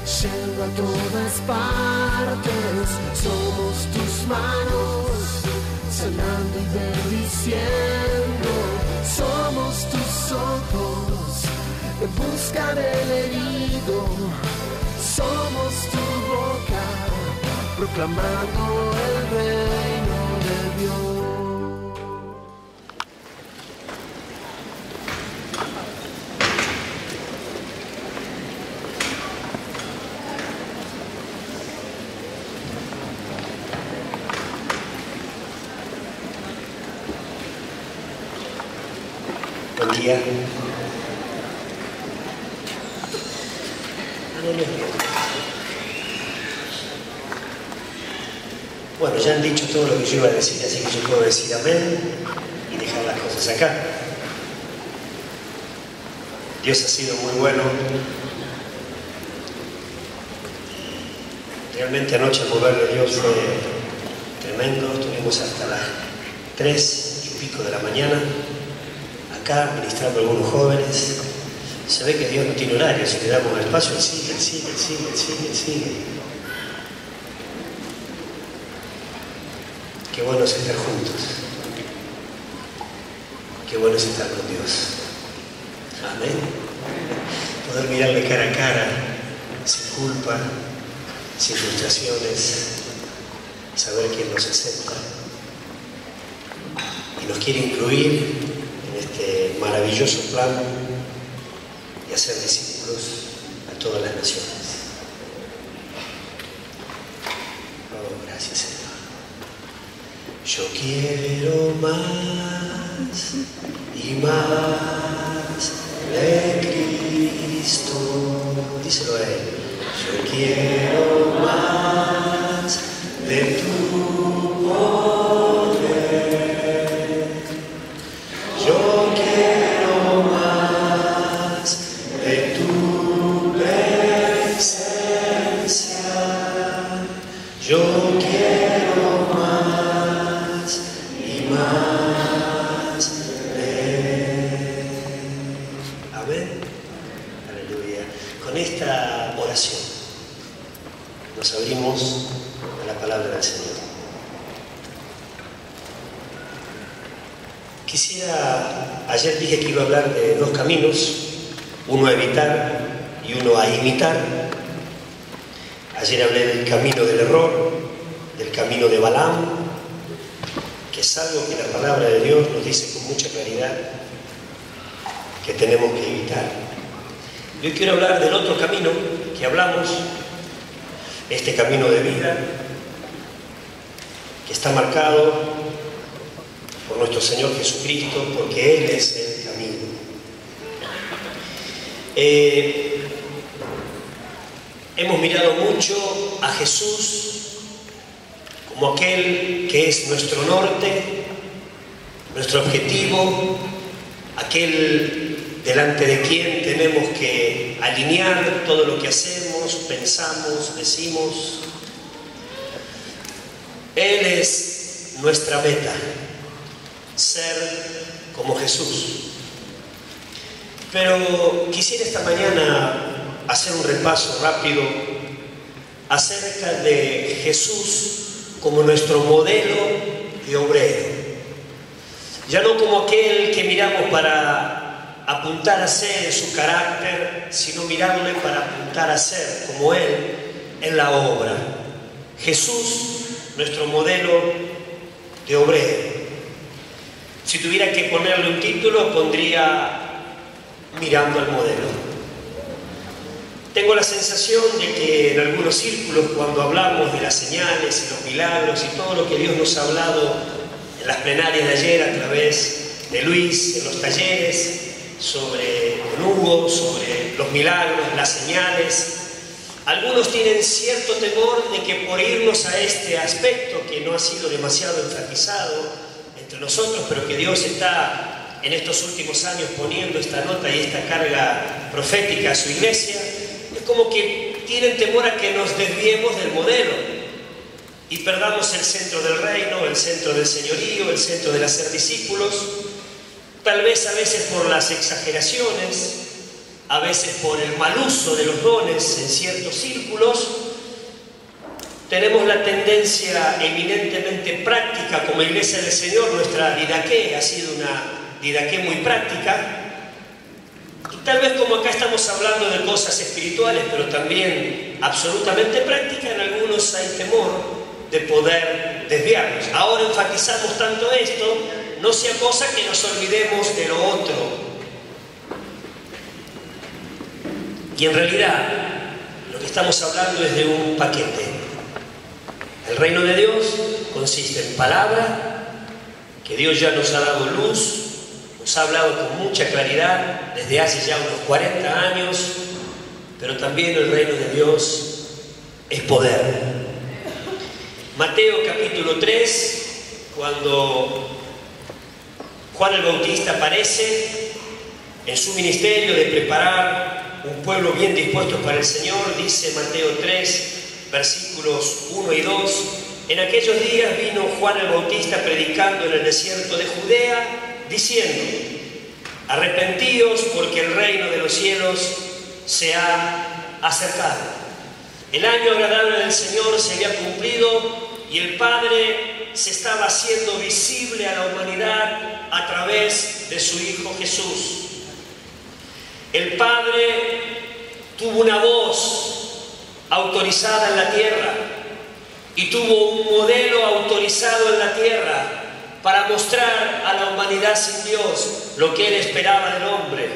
yendo a todas partes. Somos tus manos, sanando y bendiciendo. Somos tus ojos, en busca del herido. Somos tu boca, proclamando el reino de Dios. Buen día. Bueno, ya han dicho todo lo que yo iba a decir, así que yo puedo decir amén y dejar las cosas acá. Dios ha sido muy bueno. Realmente anoche el mover de Dios fue tremendo. Estuvimos hasta las 3 y pico de la mañana acá ministrando a algunos jóvenes. Se ve que Dios no tiene horario. Si le damos espacio, Él sigue, Él sigue, Él sigue, Él sigue, Él sigue. Qué bueno es estar juntos. Qué bueno es estar con Dios. Amén. Poder mirarle cara a cara, sin culpa, sin frustraciones, saber quién nos acepta y nos quiere incluir en este maravilloso plan y hacer discípulos a todas las naciones. Oh, gracias, Señor. Yo quiero más y más de Cristo. Díselo a Él. Yo quiero más de tu poder. Yo quiero más de tu presencia. Yo quiero más y más de Él. Amén. Aleluya. Con esta oración nos abrimos a la palabra del Señor. Ayer dije que iba a hablar de dos caminos, uno a evitar y uno a imitar. Ayer hablé del camino del error, del camino de Balaam, que es algo que la palabra de Dios nos dice con mucha claridad que tenemos que evitar. Yo quiero hablar del otro camino que hablamos, este camino de vida, que está marcado por nuestro Señor Jesucristo, porque Él es el camino. Hemos mirado mucho a Jesús como aquel que es nuestro norte, nuestro objetivo, aquel delante de quien tenemos que alinear todo lo que hacemos, pensamos, decimos. Él es nuestra meta, ser como Jesús. Pero quisiera esta mañana hacer un repaso rápido acerca de Jesús como nuestro modelo de obrero. Ya no como aquel que miramos para apuntar a ser en su carácter, sino mirarle para apuntar a ser como Él en la obra. Jesús, nuestro modelo de obrero. Si tuviera que ponerle un título, pondría Mirando al modelo. Tengo la sensación de que en algunos círculos, cuando hablamos de las señales y los milagros y todo lo que Dios nos ha hablado en las plenarias de ayer a través de Luis, en los talleres, sobre Hugo, sobre los milagros, las señales, algunos tienen cierto temor de que por irnos a este aspecto que no ha sido demasiado enfatizado entre nosotros, pero que Dios está en estos últimos años poniendo esta nota y esta carga profética a su iglesia, es como que tienen temor a que nos desviemos del modelo y perdamos el centro del reino, el centro del señorío, el centro del hacer discípulos, tal vez a veces por las exageraciones, a veces por el mal uso de los dones en ciertos círculos, tenemos la tendencia eminentemente práctica como Iglesia del Señor. Nuestra didaqué ha sido una didaqué muy práctica. Y tal vez como acá estamos hablando de cosas espirituales, pero también absolutamente prácticas, en algunos hay temor de poder desviarnos. Ahora enfatizamos tanto esto, no sea cosa que nos olvidemos de lo otro. Y en realidad, lo que estamos hablando es de un paquete. El reino de Dios consiste en palabra, que Dios ya nos ha dado luz, nos ha hablado con mucha claridad desde hace ya unos 40 años, pero también el reino de Dios es poder. Mateo capítulo 3, cuando Juan el Bautista aparece en su ministerio de preparar un pueblo bien dispuesto para el Señor, dice Mateo 3, versículos 1 y 2, en aquellos días vino Juan el Bautista predicando en el desierto de Judea, diciendo: arrepentíos porque el reino de los cielos se ha acercado. El año agradable del Señor se había cumplido y el Padre se estaba haciendo visible a la humanidad a través de su Hijo Jesús. El Padre tuvo una voz autorizada en la tierra y tuvo un modelo autorizado en la tierra para mostrar a la humanidad sin Dios lo que Él esperaba del hombre.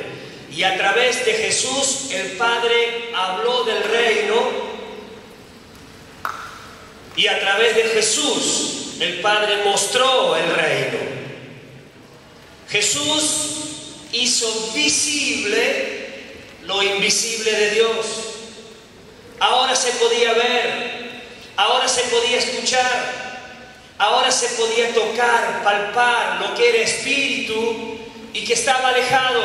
Y a través de Jesús el Padre habló del reino, y a través de Jesús el Padre mostró el reino. Jesús hizo visible lo invisible de Dios. Ahora se podía ver, ahora se podía escuchar, ahora se podía tocar, palpar lo que era espíritu y que estaba alejado.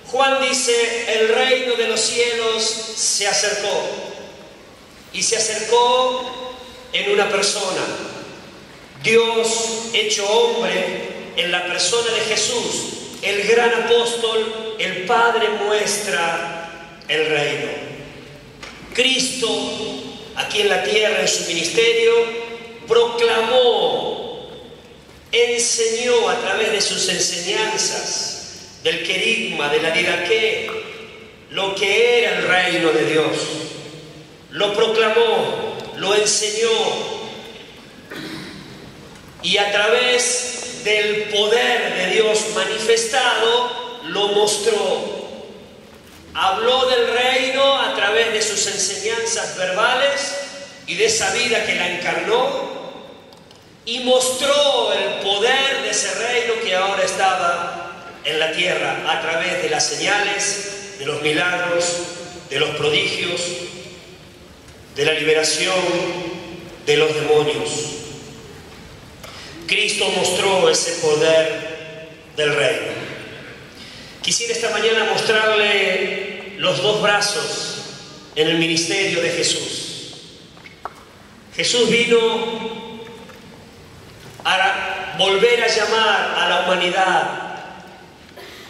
Juan dice: el reino de los cielos se acercó. Y se acercó en una persona, Dios hecho hombre en la persona de Jesús, el gran apóstol. El Padre muestra el reino. Cristo, aquí en la tierra, en su ministerio, proclamó, enseñó a través de sus enseñanzas, del querigma, de la didaqué, lo que era el reino de Dios. Lo proclamó, lo enseñó, y a través del poder de Dios manifestado, lo mostró. Habló del reino a través de sus enseñanzas verbales y de esa vida que la encarnó, y mostró el poder de ese reino que ahora estaba en la tierra a través de las señales, de los milagros, de los prodigios, de la liberación de los demonios. Cristo mostró ese poder del reino. Quisiera esta mañana mostrarle los dos brazos en el ministerio de Jesús. Jesús vino a volver a llamar a la humanidad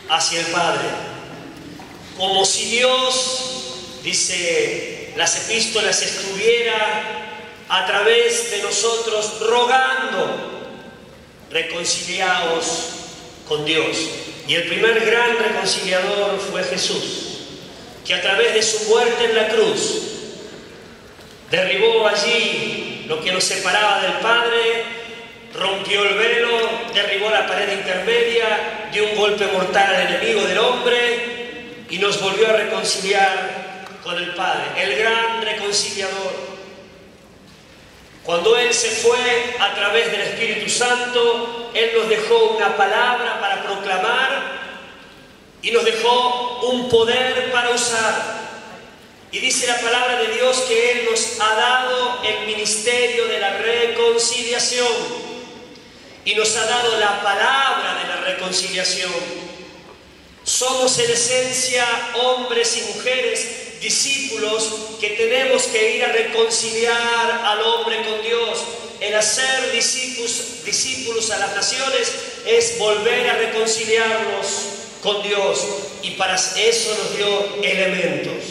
hacia el Padre, como si Dios, dice las epístolas, estuviera a través de nosotros rogando: reconciliaos con Dios. Y el primer gran reconciliador fue Jesús, que a través de su muerte en la cruz derribó allí lo que nos separaba del Padre, rompió el velo, derribó la pared intermedia, dio un golpe mortal al enemigo del hombre y nos volvió a reconciliar con el Padre, el gran reconciliador. Cuando Él se fue a través del Espíritu Santo, Él nos dejó una palabra para proclamar y nos dejó un poder para usar. Y dice la palabra de Dios que Él nos ha dado el ministerio de la reconciliación y nos ha dado la palabra de la reconciliación. Somos en esencia hombres y mujeres, discípulos, que tenemos que ir a reconciliar al hombre con Dios. El hacer discípulos a las naciones es volver a reconciliarnos con Dios. y para eso nos dio elementos.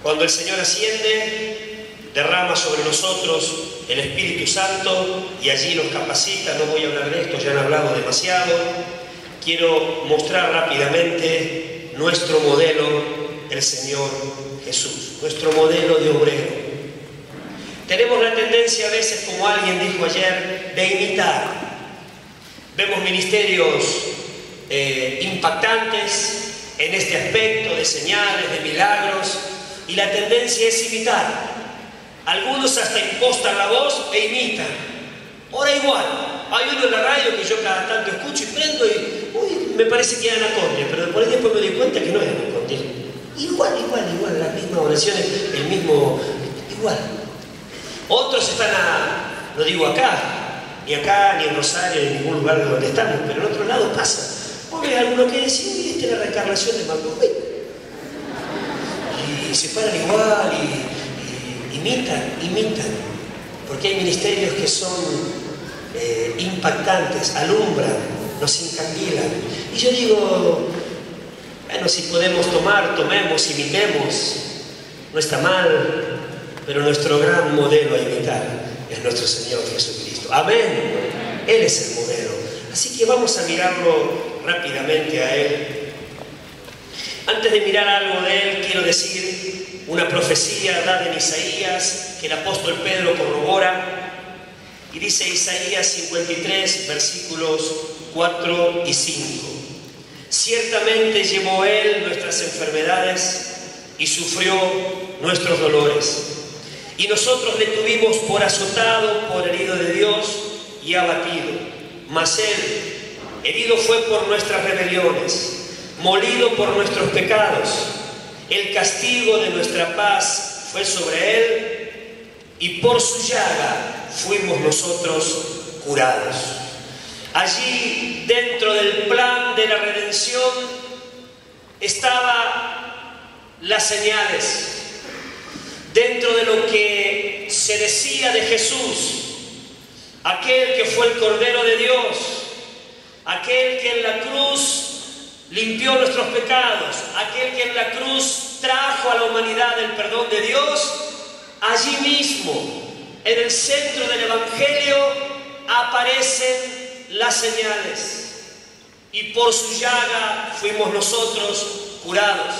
Cuando el Señor asciende, derrama sobre nosotros el Espíritu Santo y allí nos capacita. No voy a hablar de esto, ya han hablado demasiado. Quiero mostrar rápidamente nuestro modelo, el Señor Jesús, nuestro modelo de obrero. Tenemos la tendencia a veces, como alguien dijo ayer, de imitar. Vemos ministerios impactantes en este aspecto de señales, de milagros, y la tendencia es imitar. Algunos hasta impostan la voz e imitan. Ahora igual, hay uno en la radio que yo cada tanto escucho y prendo y me parece que eran acordes, pero por ahí después me doy cuenta que no eran acordes. Igual, las mismas oraciones, el mismo, igual. Otros están no digo acá, ni en Rosario, ni en ningún lugar de donde estamos, pero en otro lado pasa. Vos ves alguno que dice, uy, esta es la reencarnación de Marcos. Y se paran igual y imitan, porque hay ministerios que son impactantes, alumbran, nos incandilan. Y yo digo, bueno, si podemos tomemos, imitemos, no está mal, pero nuestro gran modelo a imitar es nuestro Señor Jesucristo. Amén. Él es el modelo. Así que vamos a mirarlo rápidamente a Él. Antes de mirar algo de Él, quiero decir una profecía dada en Isaías que el apóstol Pedro corrobora. Y dice Isaías 53, versículos 4 y 5. Ciertamente llevó Él nuestras enfermedades y sufrió nuestros dolores. Y nosotros le tuvimos por azotado, por herido de Dios y abatido. Mas Él, herido fue por nuestras rebeliones, molido por nuestros pecados. El castigo de nuestra paz fue sobre Él, y por su llaga fuimos nosotros curados. Allí, dentro del plan de la redención, estaban las señales. Dentro de lo que se decía de Jesús, aquel que fue el Cordero de Dios, aquel que en la cruz limpió nuestros pecados, aquel que en la cruz trajo a la humanidad el perdón de Dios, allí mismo, en el centro del Evangelio, aparecen las señales. Y por su llaga fuimos nosotros curados.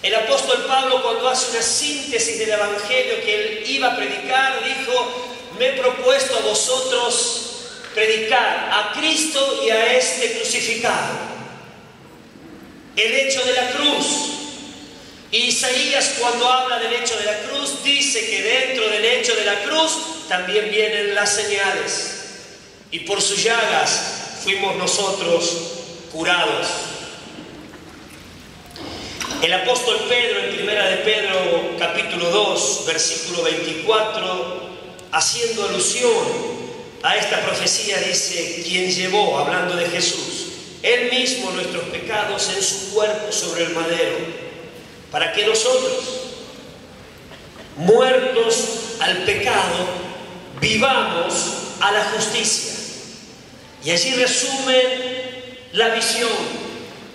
El apóstol Pablo, cuando hace una síntesis del Evangelio que él iba a predicar, dijo: me he propuesto a vosotros predicar a Cristo y a este crucificado. El hecho de la cruz. Y Isaías, cuando habla del hecho de la cruz, dice que dentro del hecho de la cruz también vienen las señales. Y por sus llagas fuimos nosotros curados. El apóstol Pedro, en Primera de Pedro, capítulo 2, versículo 24, haciendo alusión a esta profecía, dice: quien llevó, hablando de Jesús, Él mismo nuestros pecados en su cuerpo sobre el madero, para que nosotros, muertos al pecado, vivamos a la justicia. Y allí resumen la visión: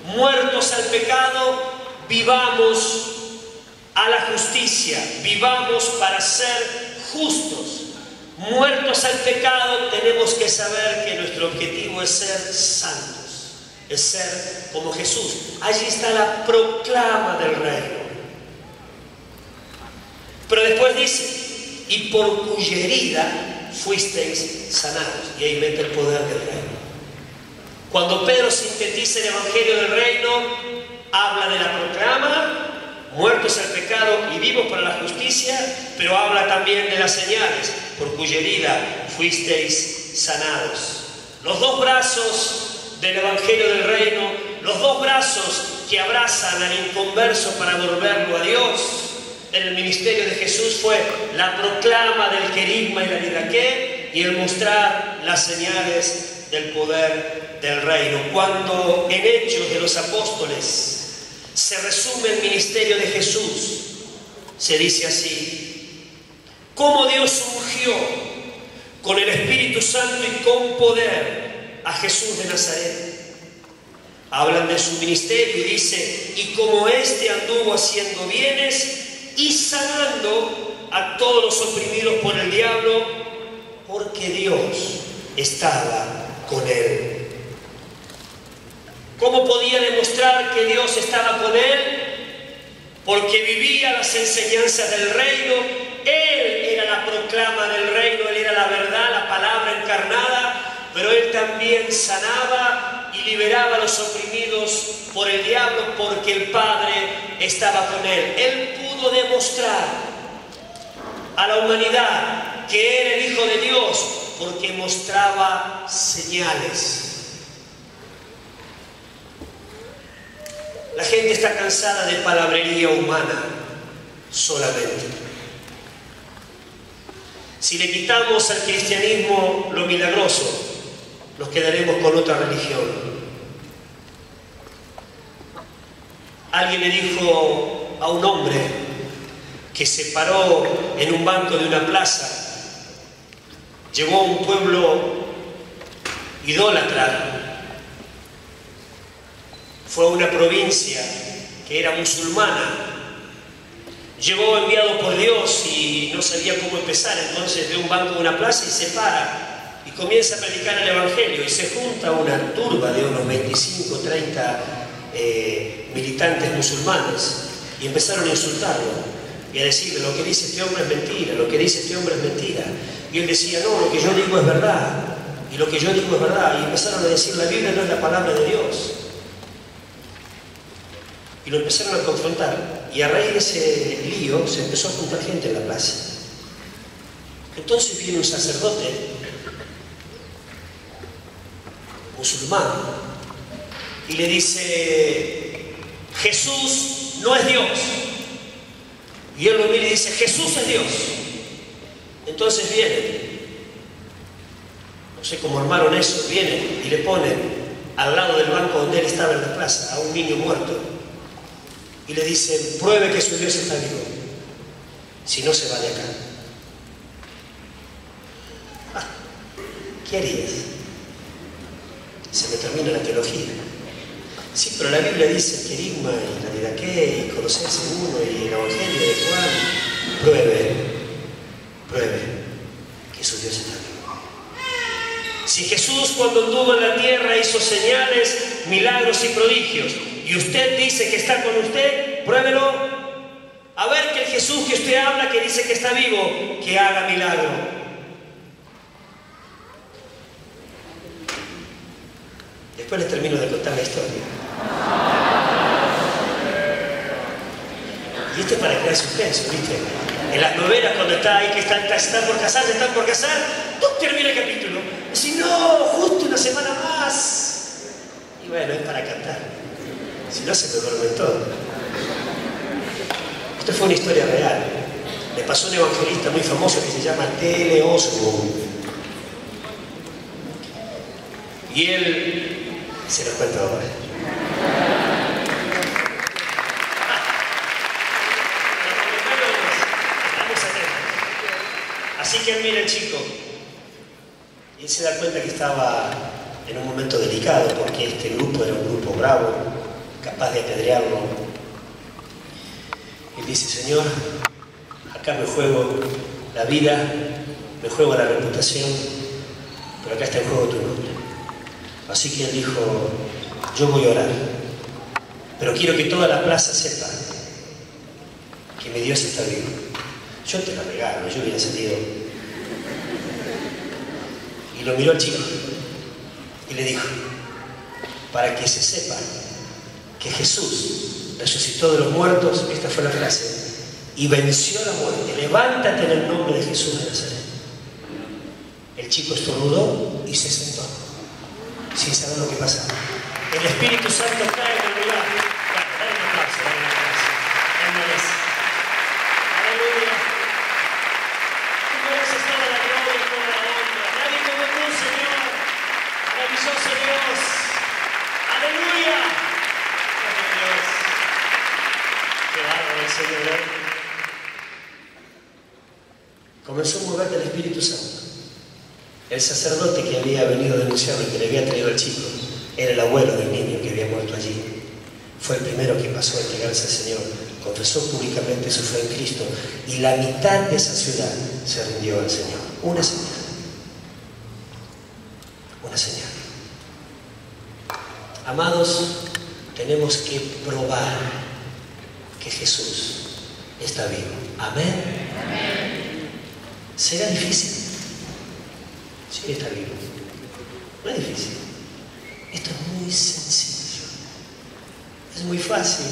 muertos al pecado, vivamos a la justicia, vivamos para ser justos. Muertos al pecado, tenemos que saber que nuestro objetivo es ser santos, es ser como Jesús. Allí está la proclama del reino. Pero después dice: y por cuya herida fuisteis sanados. Y ahí mete el poder del reino. Cuando Pedro sintetiza el Evangelio del reino, habla de la proclama, muertos al pecado y vivos para la justicia, pero habla también de las señales: por cuya herida fuisteis sanados. Los dos brazos del Evangelio del reino, los dos brazos que abrazan al inconverso para volverlo a Dios en el ministerio de Jesús, fue la proclama del querigma y la didaqué, y el mostrar las señales del poder del reino. Cuando en Hechos de los Apóstoles se resume el ministerio de Jesús, se dice así: cómo Dios ungió con el Espíritu Santo y con poder a Jesús de Nazaret. Hablan de su ministerio y dice, y como éste anduvo haciendo bienes y sanando a todos los oprimidos por el diablo, porque Dios estaba con él. ¿Cómo podía demostrar que Dios estaba con él? Porque vivía las enseñanzas del reino. Él era la proclama del reino, él era la verdad, la palabra encarnada, pero él también sanaba y liberaba a los oprimidos por el diablo, porque el Padre estaba con él. Él pudo demostrar a la humanidad que era el Hijo de Dios, porque mostraba señales. La gente está cansada de palabrería humana solamente. Si le quitamos al cristianismo lo milagroso, nos quedaremos con otra religión. Alguien le dijo a un hombre que se paró en un banco de una plaza, llegó a un pueblo idólatra, fue a una provincia que era musulmana, llegó enviado por Dios y no sabía cómo empezar, entonces ve un banco de una plaza y se para y comienza a predicar el Evangelio, y se junta una turba de unos 25, 30 militantes musulmanes y empezaron a insultarlo y a decirle, lo que dice este hombre es mentira, lo que dice este hombre es mentira. Y él decía, no, lo que yo digo es verdad, y lo que yo digo es verdad. Y empezaron a decir, la Biblia no es la palabra de Dios. Y lo empezaron a confrontar, y a raíz de ese lío se empezó a juntar gente en la plaza. Entonces viene un sacerdote musulmán y le dice, Jesús no es Dios. Y él lo mira y dice, Jesús es Dios. Entonces vienen, no sé cómo armaron eso, vienen y le ponen al lado del banco donde él estaba en la plaza a un niño muerto y le dicen, pruebe que su Dios está vivo, si no se va de acá. ¿Qué harías? Se me termina la teología. Sí, pero la Biblia dice que Querigma y la Didaqué y Colosenses 1 y el Evangelio de Juan, pruebe que su Dios está vivo. Si Jesús cuando anduvo en la tierra hizo señales, milagros y prodigios, y usted dice que está con usted, pruébelo. A ver que el Jesús que usted habla, que dice que está vivo, que haga milagro. Después les termino de contar la historia. Y esto es para crear suspenso, ¿viste? En las novelas, cuando está ahí que están por casar, ¡tú! Termina el capítulo. Si no, justo una semana más. Y bueno, es para cantar. Si no, se me duerme todo. Esto fue una historia real. Le pasó a un evangelista muy famoso que se llama T.L. Osborne. Y él se lo cuento ahora. Así que él mira al chico y él se da cuenta que estaba en un momento delicado, porque este grupo era un grupo bravo, capaz de apedrearlo. Y dice, Señor, acá me juego la vida, me juego la reputación, pero acá está en juego tu nombre. Así que él dijo, yo voy a orar, pero quiero que toda la plaza sepa que mi Dios está vivo. Yo te la regalo, yo hubiera salido. Y lo miró al chico y le dijo, para que se sepa que Jesús resucitó de los muertos, esta fue la frase, y venció la muerte. Levántate en el nombre de Jesús de Nazaret. El chico estornudó y se sentó, sin saber lo que pasaba. El Espíritu Santo cae en el lugar. Dale un aplauso, dale un aplauso. Él merece. Aleluya. Tú mereces toda la gloria y toda la honra. Nadie como tú, Señor. Maravilloso Dios. Aleluya. Gracias, Dios. Qué bárbaro el Señor. Comenzó a mover del Espíritu Santo. El sacerdote que había venido a denunciarlo y que le había traído al chico era el abuelo del niño que había muerto allí. Fue el primero que pasó a entregarse al Señor, confesó públicamente su fe en Cristo y la mitad de esa ciudad se rindió al Señor. Una señal. Una señal. Amados, tenemos que probar que Jesús está vivo. Amén. ¿Será difícil? Sí, está vivo. No es difícil. Esto es muy sencillo. Es muy fácil.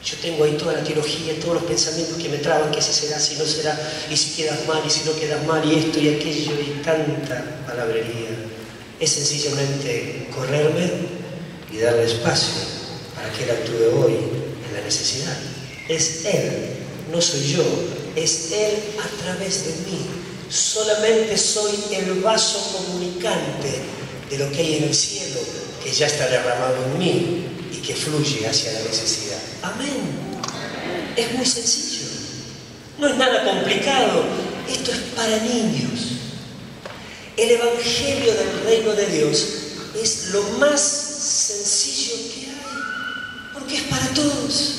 Yo tengo ahí toda la teología, todos los pensamientos que me traban, que si será, si no será, y si quedas mal, y si no quedas mal, y esto y aquello, y tanta palabrería. Es sencillamente correrme y darle espacio para que Él actúe hoy en la necesidad. Es Él, no soy yo, es Él a través de mí. Solamente soy el vaso comunicante de lo que hay en el cielo, que ya está derramado en mí y que fluye hacia la necesidad. Amén. Es muy sencillo. No es nada complicado. Esto es para niños. El Evangelio del Reino de Dios es lo más sencillo que hay, porque es para todos.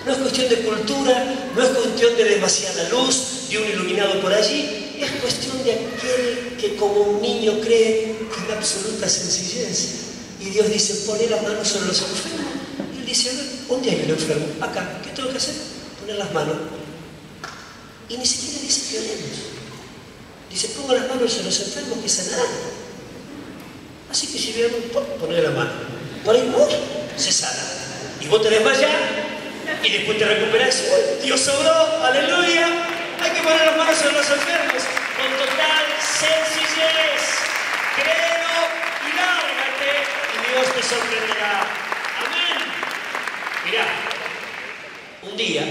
No es cuestión de cultura, no es cuestión de demasiada luz, de un iluminado por allí. Es cuestión de aquel que como un niño cree en la absoluta sencillez. Y Dios dice, poner las manos sobre los enfermos. Y Él dice, a ver, ¿dónde hay el enfermo? Acá. ¿Qué tengo que hacer? Poner las manos. Y ni siquiera dice que oremos. Dice, pongo las manos en los enfermos que sanarán. Así que si vemos, poner la mano. Por ahí, se sana. Y vos te desmayás y después te recuperás. Dios obró, aleluya. Hay que poner las manos en los enfermos con total sencillez. Créelo y lárgate y Dios te sorprenderá. Amén. Mirá, un día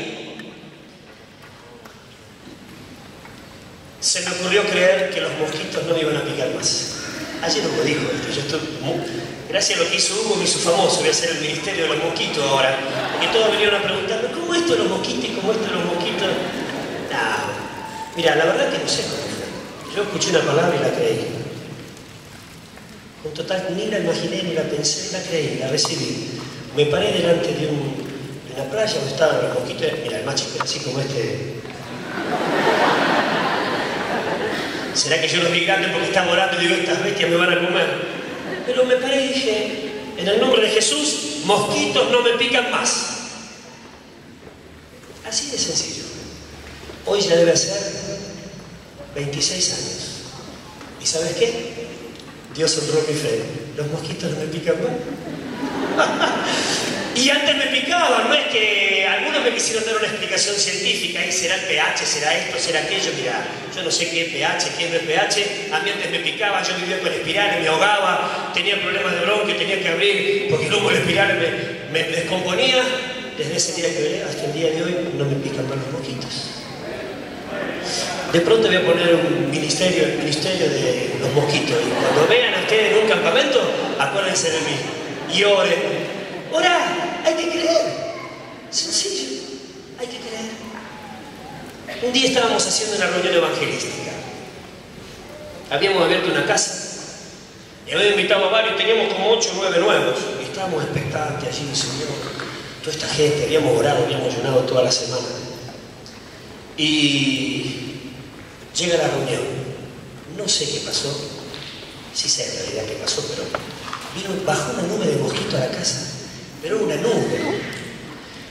se me ocurrió creer que los mosquitos no me iban a picar más. Ayer Hugo dijo esto, yo estoy gracias a lo que hizo Hugo me hizo famoso, voy a hacer el ministerio de los mosquitos ahora. Porque todos vinieron a preguntarme, ¿cómo esto de los mosquitos y cómo esto de los mosquitos? No, mira, la verdad que no sé cómo fue. Yo escuché una palabra y la creí. En total, ni la imaginé, ni la pensé, la creí, la recibí. Me paré delante de una playa donde estaban los mosquitos. Mira, el macho así como este. ¿Será que yo los vi grandes porque estaba orando y digo, estas bestias me van a comer? Pero me paré y dije, en el nombre de Jesús, mosquitos no me pican más. Así de sencillo. Hoy ya debe ser 26 años. ¿Y sabes qué? Dios honró mi fe. Los mosquitos no me pican más. Y antes me picaban, no es que algunos me quisieron dar una explicación científica, y será el pH, será esto, será aquello, mira, yo no sé qué es pH, qué no es pH, a mí antes me picaba, yo vivía con espirales, me ahogaba, tenía problemas de bronquio, tenía que abrir, porque luego el espiral me descomponía. Desde ese día que hasta el día de hoy no me pican más los mosquitos. De pronto voy a poner un ministerio, el ministerio de los mosquitos, y cuando vean a ustedes en un campamento, acuérdense de mí y oren. Orá, hay que creer. Sencillo, hay que creer. Un día estábamos haciendo una reunión evangelística. Habíamos abierto una casa. Y habíamos invitado a varios, teníamos como 8 o 9 nuevos. Y estábamos expectantes allí, Señor. Toda esta gente, habíamos orado, habíamos ayunado toda la semana. Y llega la reunión. No sé qué pasó. Sí sé en realidad qué pasó, pero bajó una nube de mosquitos a la casa. Pero una nube.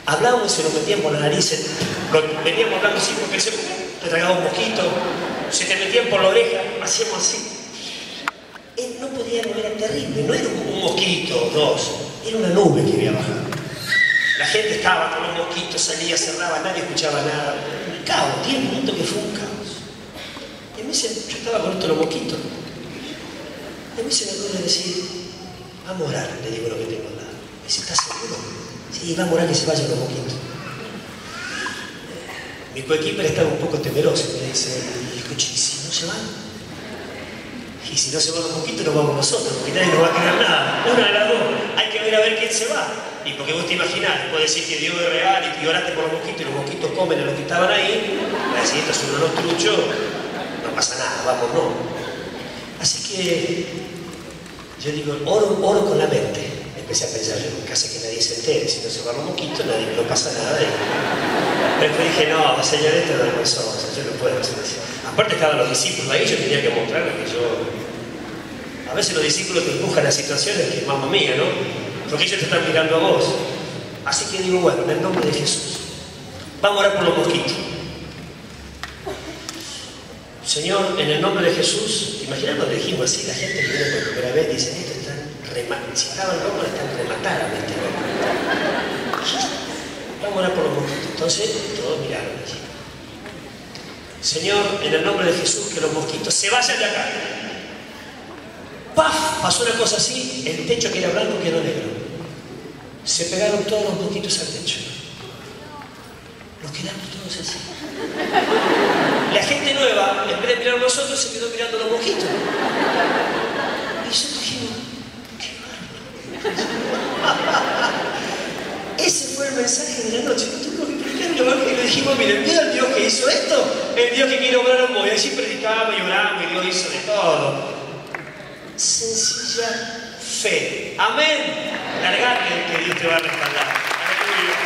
Hablábamos y se nos metían por la nariz. Veníamos hablando así porque te tragaba un mosquito. Se te metían por la oreja. Hacíamos así. No podíamos, era terrible. No era un mosquito, dos. Era una nube que había bajado. La gente estaba con los mosquitos, salía, cerraba, nadie escuchaba nada. Un caos, 10 minutos que fue un caos. Y a mí yo estaba con esto los mosquitos. Y a mí se me ocurre decir, vamos a orar, le digo lo que tengo al lado. Me dice, ¿estás seguro? Sí, vamos a orar que se vayan los mosquitos. Mi coequiper estaba un poco temeroso. Me dice, escuche, ¿y si no se van? Y si no se van los mosquitos, nos vamos nosotros, porque nadie nos va a quedar nada. Una de las dos. Hay que ver a ver quién se va. Y porque vos te imaginás, puede decir que Dios es real y que oraste por los mosquitos y los mosquitos comen a los que estaban ahí. Si esto es un olor trucho, no pasa nada, vamos, no. Así que yo digo, oro con la mente. Empecé a pensar, yo en casa que nadie se entere, si no se va un poquito, no pasa nada. Pero después dije, no, Señor, esto no es razón, yo no puedo hacer eso. Aparte estaban los discípulos ahí, yo tenía que mostrarles que yo... A veces los discípulos te empujan a situaciones que, mamma mía, ¿no? Porque ellos te están mirando a vos. Así que digo, bueno, en el nombre de Jesús, vamos a orar por los mosquitos. Señor, en el nombre de Jesús, imaginad cuando dijimos así, la gente que viene por primera vez dice, estos están rematados, si acaban el romo, están rematadamente locos. Vamos a orar por los mosquitos. Entonces, todos miraron allí. Señor, en el nombre de Jesús, que los mosquitos se vayan de acá. ¡Paf! Pasó una cosa así, el techo que era blanco quedó negro. Se pegaron todos los mosquitos al techo. Nos quedamos todos así. La gente nueva, en vez de mirar a nosotros, se quedó mirando a los mosquitos. Y nosotros dijimos, qué bárbaro. Ese fue el mensaje de la noche. No tuvimos que predicar el evangelio. Dijimos, miren, mira el Dios que hizo esto, el Dios que quiere obrar en vos. Y allí predicamos y oramos y Dios hizo de todo. Sencilla fe. Amén. Largate que Dios te va a respaldar. Aleluya.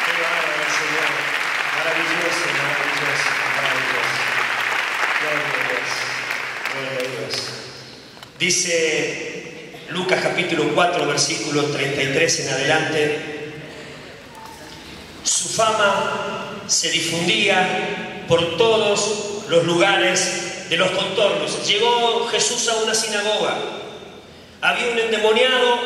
Qué bárbaro, Señor. Maravilloso, maravilloso, maravilloso. Gloria a Dios. Gloria a Dios. Dice Lucas capítulo 4, versículo 33 en adelante. Su fama se difundía por todos los lugares de los contornos. Llegó Jesús a una sinagoga. Había un endemoniado.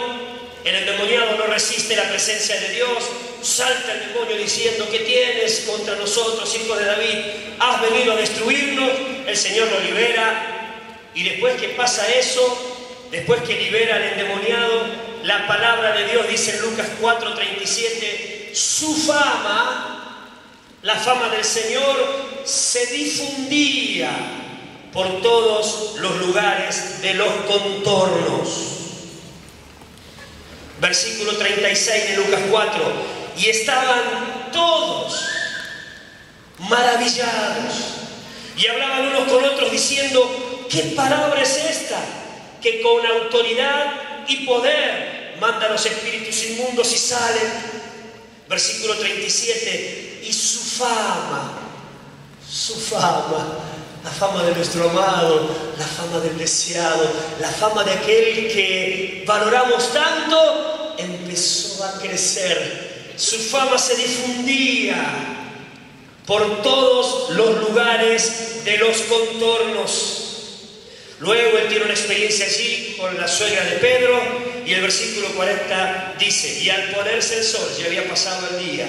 El endemoniado no resiste la presencia de Dios. Salta el demonio diciendo, ¿qué tienes contra nosotros, hijos de David? ¿Has venido a destruirnos? El Señor lo libera. Y después que pasa eso, después que libera al endemoniado, la palabra de Dios dice en Lucas 4:37, su fama, la fama del Señor, se difundía por todos los lugares de los contornos. Versículo 36 de Lucas 4. Y estaban todos maravillados y hablaban unos con otros diciendo, ¿qué palabra es esta? Que con autoridad y poder manda a los espíritus inmundos y salen. Versículo 37. Y su fama, la fama de nuestro amado, la fama del deseado, la fama de aquel que valoramos tanto, empezó a crecer. Su fama se difundía por todos los lugares de los contornos. Luego él tiene una experiencia allí con la suegra de Pedro y el versículo 40 dice, y al ponerse el sol, ya había pasado el día,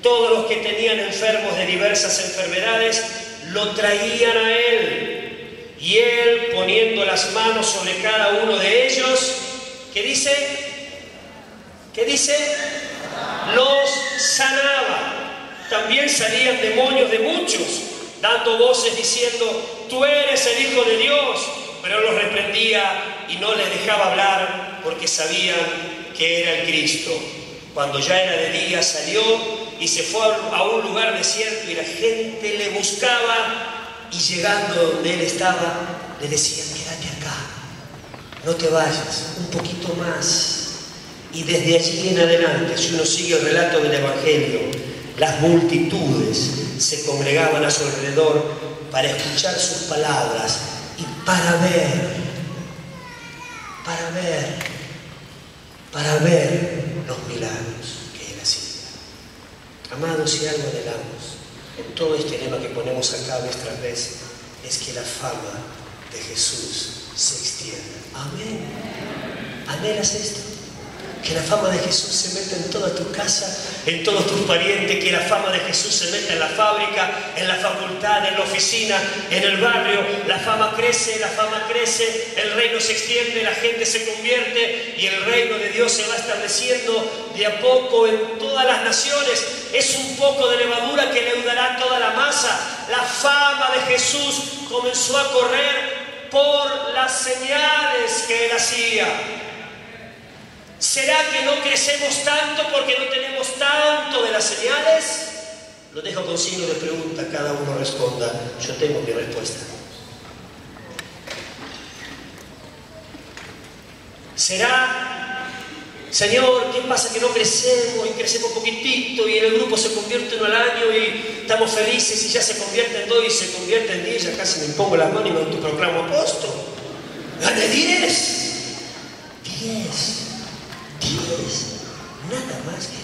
todos los que tenían enfermos de diversas enfermedades lo traían a él, y él, poniendo las manos sobre cada uno de ellos, ¿qué dice? ¿Qué dice? Los sanaba. También salían demonios de muchos, dando voces diciendo, tú eres el Hijo de Dios, pero los reprendía y no les dejaba hablar porque sabían que era el Cristo. Cuando ya era de día salió y se fue a un lugar desierto y la gente le buscaba, y llegando donde él estaba le decían, quédate acá, no te vayas, un poquito más. Y desde allí en adelante, si uno sigue el relato del Evangelio, las multitudes se congregaban a su alrededor para escuchar sus palabras y para ver los milagros que él hacía. Amados, si algo anhelamos en todo este lema que ponemos acá nuestras veces, es que la fama de Jesús se extienda. Amén. ¿Anhelas esto? Que la fama de Jesús se meta en toda tu casa, en todos tus parientes, que la fama de Jesús se meta en la fábrica, en la facultad, en la oficina, en el barrio. La fama crece, el reino se extiende, la gente se convierte y el reino de Dios se va estableciendo de a poco en todas las naciones. Es un poco de levadura que leudará toda la masa. La fama de Jesús comenzó a correr por las señales que él hacía. ¿Será que no crecemos tanto porque no tenemos tanto de las señales? Lo dejo con signo de pregunta, cada uno responda. Yo tengo mi respuesta. ¿Será, Señor, qué pasa que no crecemos y crecemos poquitito y en el grupo se convierte uno al año y estamos felices y ya se convierte en 2 y se convierte en 10? Ya casi me pongo las manos y me autoproclamo apóstol. ¡Gané 10! 10, nada más que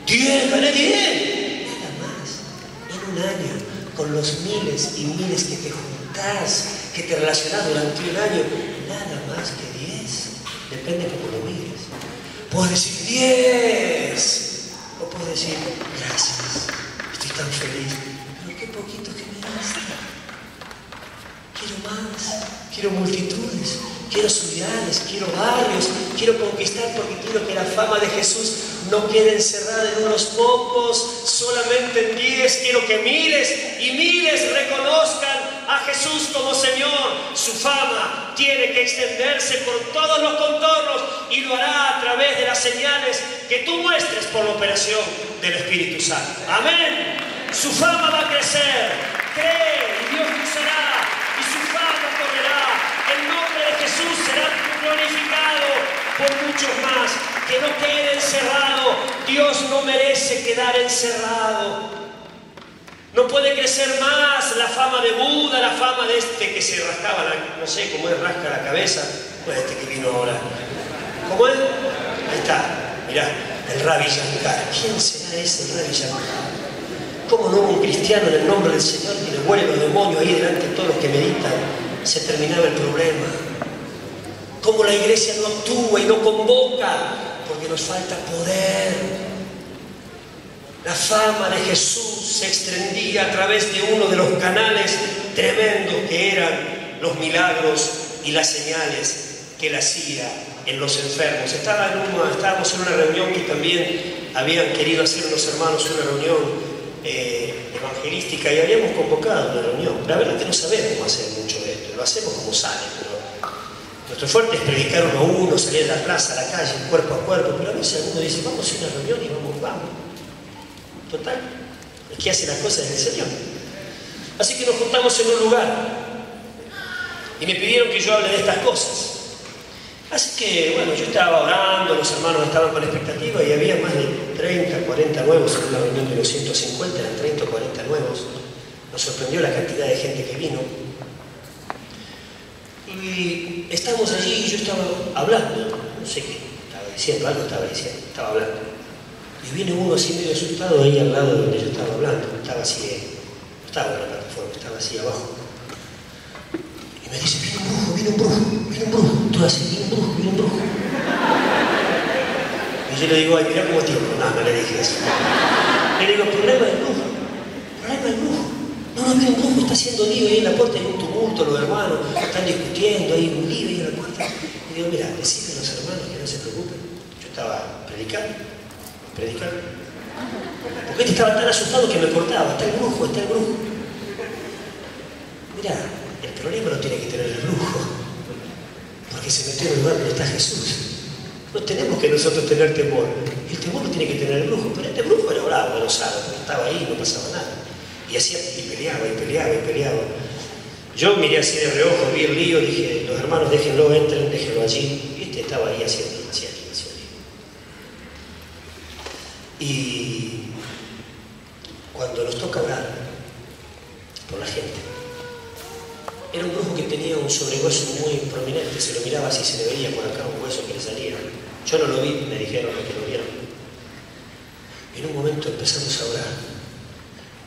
10, gané 10, nada más, en un año, con los miles y miles que te juntás, que te relacionás durante un año, nada más que 10, depende de cómo lo mires. Puedes decir 10, o puedes decir gracias, estoy tan feliz, pero qué poquito que me diste. Quiero más, quiero multitudes, quiero ciudades, quiero barrios, quiero conquistar porque quiero que la fama de Jesús no quede encerrada en unos pocos, solamente en 10. Quiero que miles y miles reconozcan a Jesús como Señor. Su fama tiene que extenderse por todos los contornos y lo hará a través de las señales que tú muestres por la operación del Espíritu Santo. Amén. Su fama va a crecer. Cree y Dios te usará. El nombre de Jesús será glorificado por muchos más. Que no quede encerrado. Dios no merece quedar encerrado. No puede crecer más la fama de Buda, la fama de este que se rascaba, no sé cómo es, rasca la cabeza. Pues este que vino ahora. ¿Cómo es? Ahí está, mirá, el Ravi Shankar. ¿Quién será ese Ravi Shankar? ¿Cómo no un cristiano en el nombre del Señor que le huele los demonios ahí delante de todos los que meditan? Se terminaba el problema. Como la iglesia no actúa y no convoca, porque nos falta poder. La fama de Jesús se extendía a través de uno de los canales tremendos que eran los milagros y las señales que él hacía en los enfermos. Estábamos en una reunión que también habían querido hacer unos hermanos, una reunión evangelística, y habíamos convocado una reunión. La verdad que no sabemos hacer mucho de esto, lo hacemos como sale, pero nuestro fuerte es predicar uno a uno, salir a la plaza, a la calle, cuerpo a cuerpo, pero a veces alguno dice, vamos a una reunión y vamos. Total, es que hace las cosas del Señor. Así que nos juntamos en un lugar y me pidieron que yo hable de estas cosas. Así que, bueno, yo estaba orando, los hermanos estaban con expectativa y había más de 30, 40 nuevos en una reunión de los 150, eran 30 o 40 nuevos. Nos sorprendió la cantidad de gente que vino. Y estábamos allí y yo estaba hablando, no sé qué estaba diciendo, estaba hablando. Y viene uno así medio asustado ahí al lado de donde yo estaba hablando, estaba así, no estaba en la plataforma, estaba así abajo. Y me dice, viene un brujo, todo así, viene un brujo. Y yo le digo, ay, mirá cómo tiene. No le dije eso. Le digo, problema del brujo. No, viene un brujo, está haciendo lío ahí en la puerta, hay un tumulto, los hermanos están discutiendo, hay un lío ahí en la puerta. Y digo, mira, decirle a los hermanos que no se preocupen. Yo estaba predicando. Porque este estaba tan asustado que me cortaba, está el brujo. Mira, el problema no tiene que tener el brujo, porque se metió en el lugar donde está Jesús. No tenemos que nosotros tener temor. El temor lo tiene que tener el brujo, pero este brujo era bravo, era osado, estaba ahí, no pasaba nada. Y peleaba. Yo miré así de reojo, vi el lío, dije, los hermanos déjenlo, entren, déjenlo allí. Y este estaba ahí hacia aquí. Y cuando nos toca orar por la gente, era un brujo que tenía un sobrehueso muy prominente, se lo miraba así, se le veía por acá un hueso que le salía. Yo no lo vi, me dijeron que lo vieron. En un momento empezamos a orar,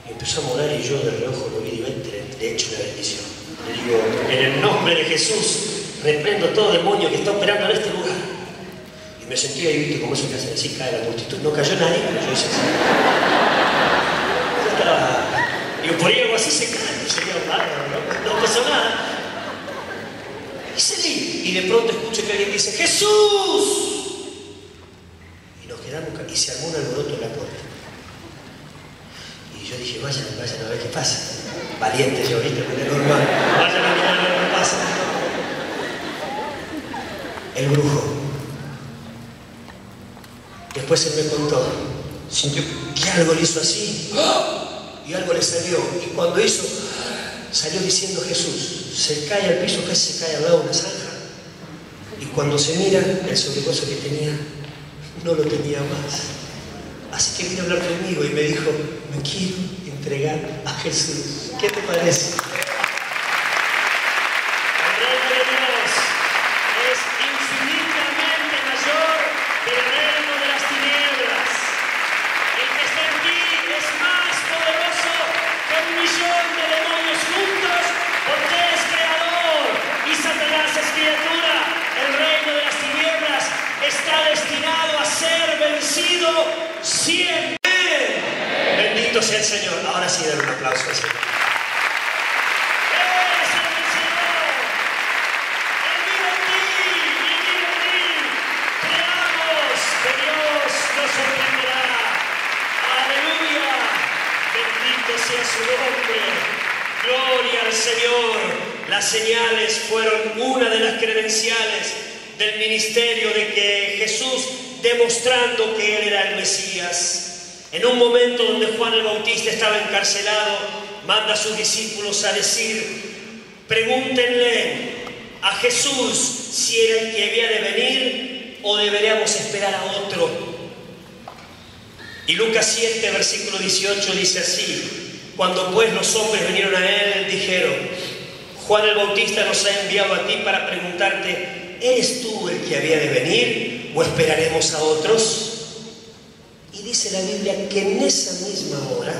y empezamos a orar y yo de reojo lo vi y le he hecho una bendición. Le digo, en el nombre de Jesús, reprendo todo demonio que está operando en este lugar. Y me sentí ahí, viste, como eso que hacen así, cae la multitud. No cayó nadie, pero yo hice así. Digo, por ahí algo así se cae, sería un bárbaro, no pasó nada. Y seguí, y de pronto escucho que alguien dice, ¡Jesús! Y nos quedamos, y se armó un alboroto en la puerta. Y yo dije, vayan a ver qué pasa. Valiente yo, viste, porque es normal. Vayan a mirar a ver qué pasa. El brujo. Después él me contó, sintió que algo le hizo así, y algo le salió. Y cuando hizo, salió diciendo Jesús. Se cae al piso, casi se cae al lado de una zanja. Y cuando se mira, el sobregozo que tenía, no lo tenía más. Así que vino a hablar conmigo y me dijo, me quiero entregar a Jesús. ¿Qué te parece? El reino de Dios es infinitamente mayor que el reino de las tinieblas. El que está en ti es más poderoso que 1.000.000 de demonios juntos, porque es creador y Satanás es criatura. El reino de las tinieblas está destinado a ser vencido siempre. Bendito sea el Señor. Ahora sí, dar un aplauso al Señor. ¡Eres el vencedor! ¡Él vive en ti! ¡Él vive en ti! Creamos que Dios nos sorprenderá. ¡Aleluya! Bendito sea su nombre. Gloria al Señor. Las señales fueron una de las credenciales del ministerio de que Jesús, demostrando que Él era el Mesías. En un momento donde Juan el Bautista estaba encarcelado, manda a sus discípulos a decir, pregúntenle a Jesús si era el que había de venir o deberíamos esperar a otro. Y Lucas 7, versículo 18 dice así, cuando pues los hombres vinieron a Él, dijeron, Juan el Bautista nos ha enviado a ti para preguntarte, ¿eres tú el que había de venir o esperaremos a otros? Y dice la Biblia que en esa misma hora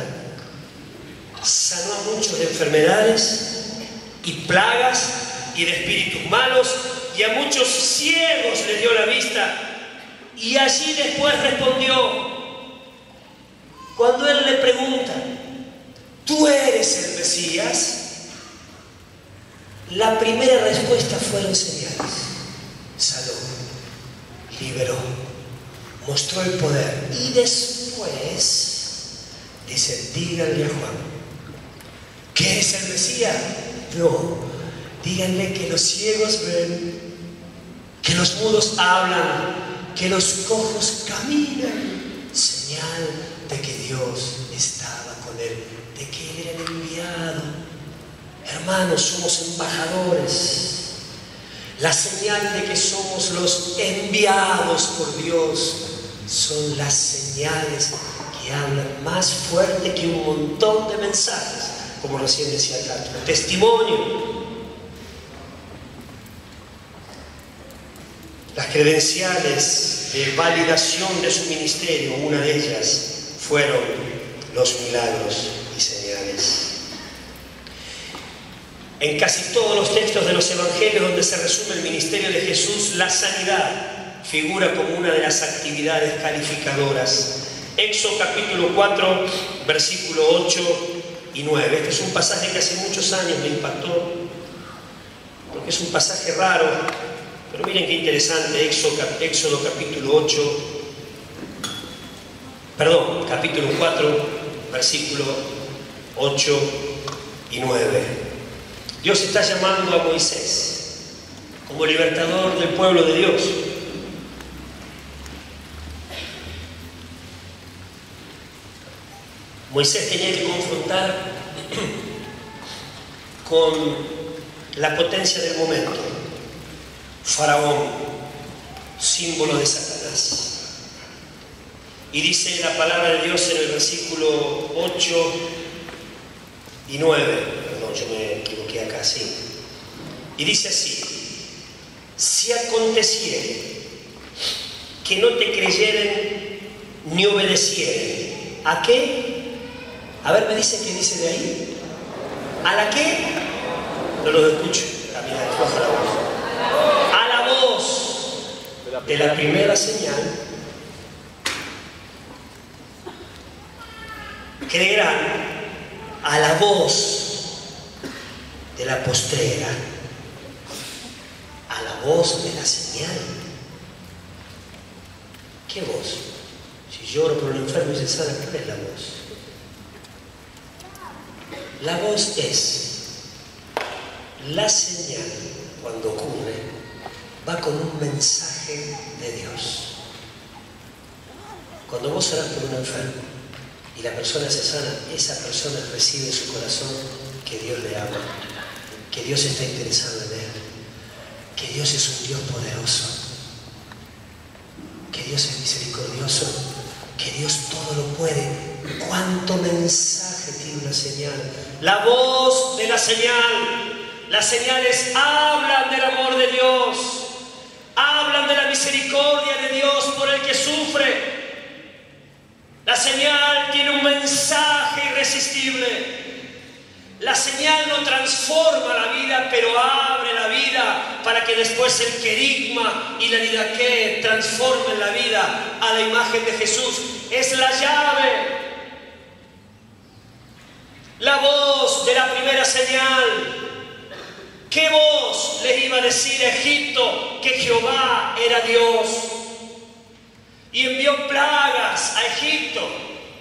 sanó a muchos de enfermedades y plagas y de espíritus malos, y a muchos ciegos les dio la vista. Y allí después respondió, cuando Él le pregunta, ¿tú eres el Mesías? La primera respuesta fueron señales. Sanó, liberó, mostró el poder. Y después dice, díganle a Juan, ¿qué es el Mesías? No, díganle que los ciegos ven, que los mudos hablan, que los cojos caminan. Señal de que Dios estaba con él, de que él era el enviado. Hermanos, somos embajadores. La señal de que somos los enviados por Dios son las señales que hablan más fuerte que un montón de mensajes, como recién decía el canto. Testimonio. Las credenciales de validación de su ministerio, una de ellas fueron los milagros y señales. En casi todos los textos de los evangelios donde se resume el ministerio de Jesús, la sanidad figura como una de las actividades calificadoras. Éxodo capítulo 4, versículo 8 y 9. Este es un pasaje que hace muchos años me impactó, porque es un pasaje raro, pero miren qué interesante. Éxodo capítulo 4, versículo 8 y 9. Dios está llamando a Moisés como libertador del pueblo de Dios. Moisés tenía que confrontar con la potencia del momento. Faraón, símbolo de Satanás. Y dice la palabra de Dios en el versículo 8 y 9. Perdón, yo me equivoqué acá, sí. Y dice así: si aconteciere que no te creyeren ni obedecieren, ¿a qué? A ver, me dicen qué dice de ahí. ¿A la qué? No lo escucho. A mí me baja la voz. A la voz de la primera señal creerán a la voz de la postrera, a la voz de la señal. ¿Qué voz? Si lloro por un enfermo y se sana, ¿cuál es la voz? La voz es la señal, cuando ocurre, va con un mensaje de Dios. Cuando vos orás por un enfermo y la persona se sana, esa persona recibe en su corazón que Dios le ama, que Dios está interesado en él, que Dios es un Dios poderoso, que Dios es misericordioso, que Dios todo lo puede. ¿Cuánto mensaje tiene una señal? La voz de la señal. Las señales hablan del amor de Dios, hablan de la misericordia de Dios por el que sufre. La señal tiene un mensaje irresistible. La señal no transforma la vida, pero abre la vida para que después el querigma y la didaqué transformen la vida a la imagen de Jesús. Es la llave. La voz de la primera señal. ¿Qué voz les iba a decir a Egipto que Jehová era Dios? Y envió plagas a Egipto,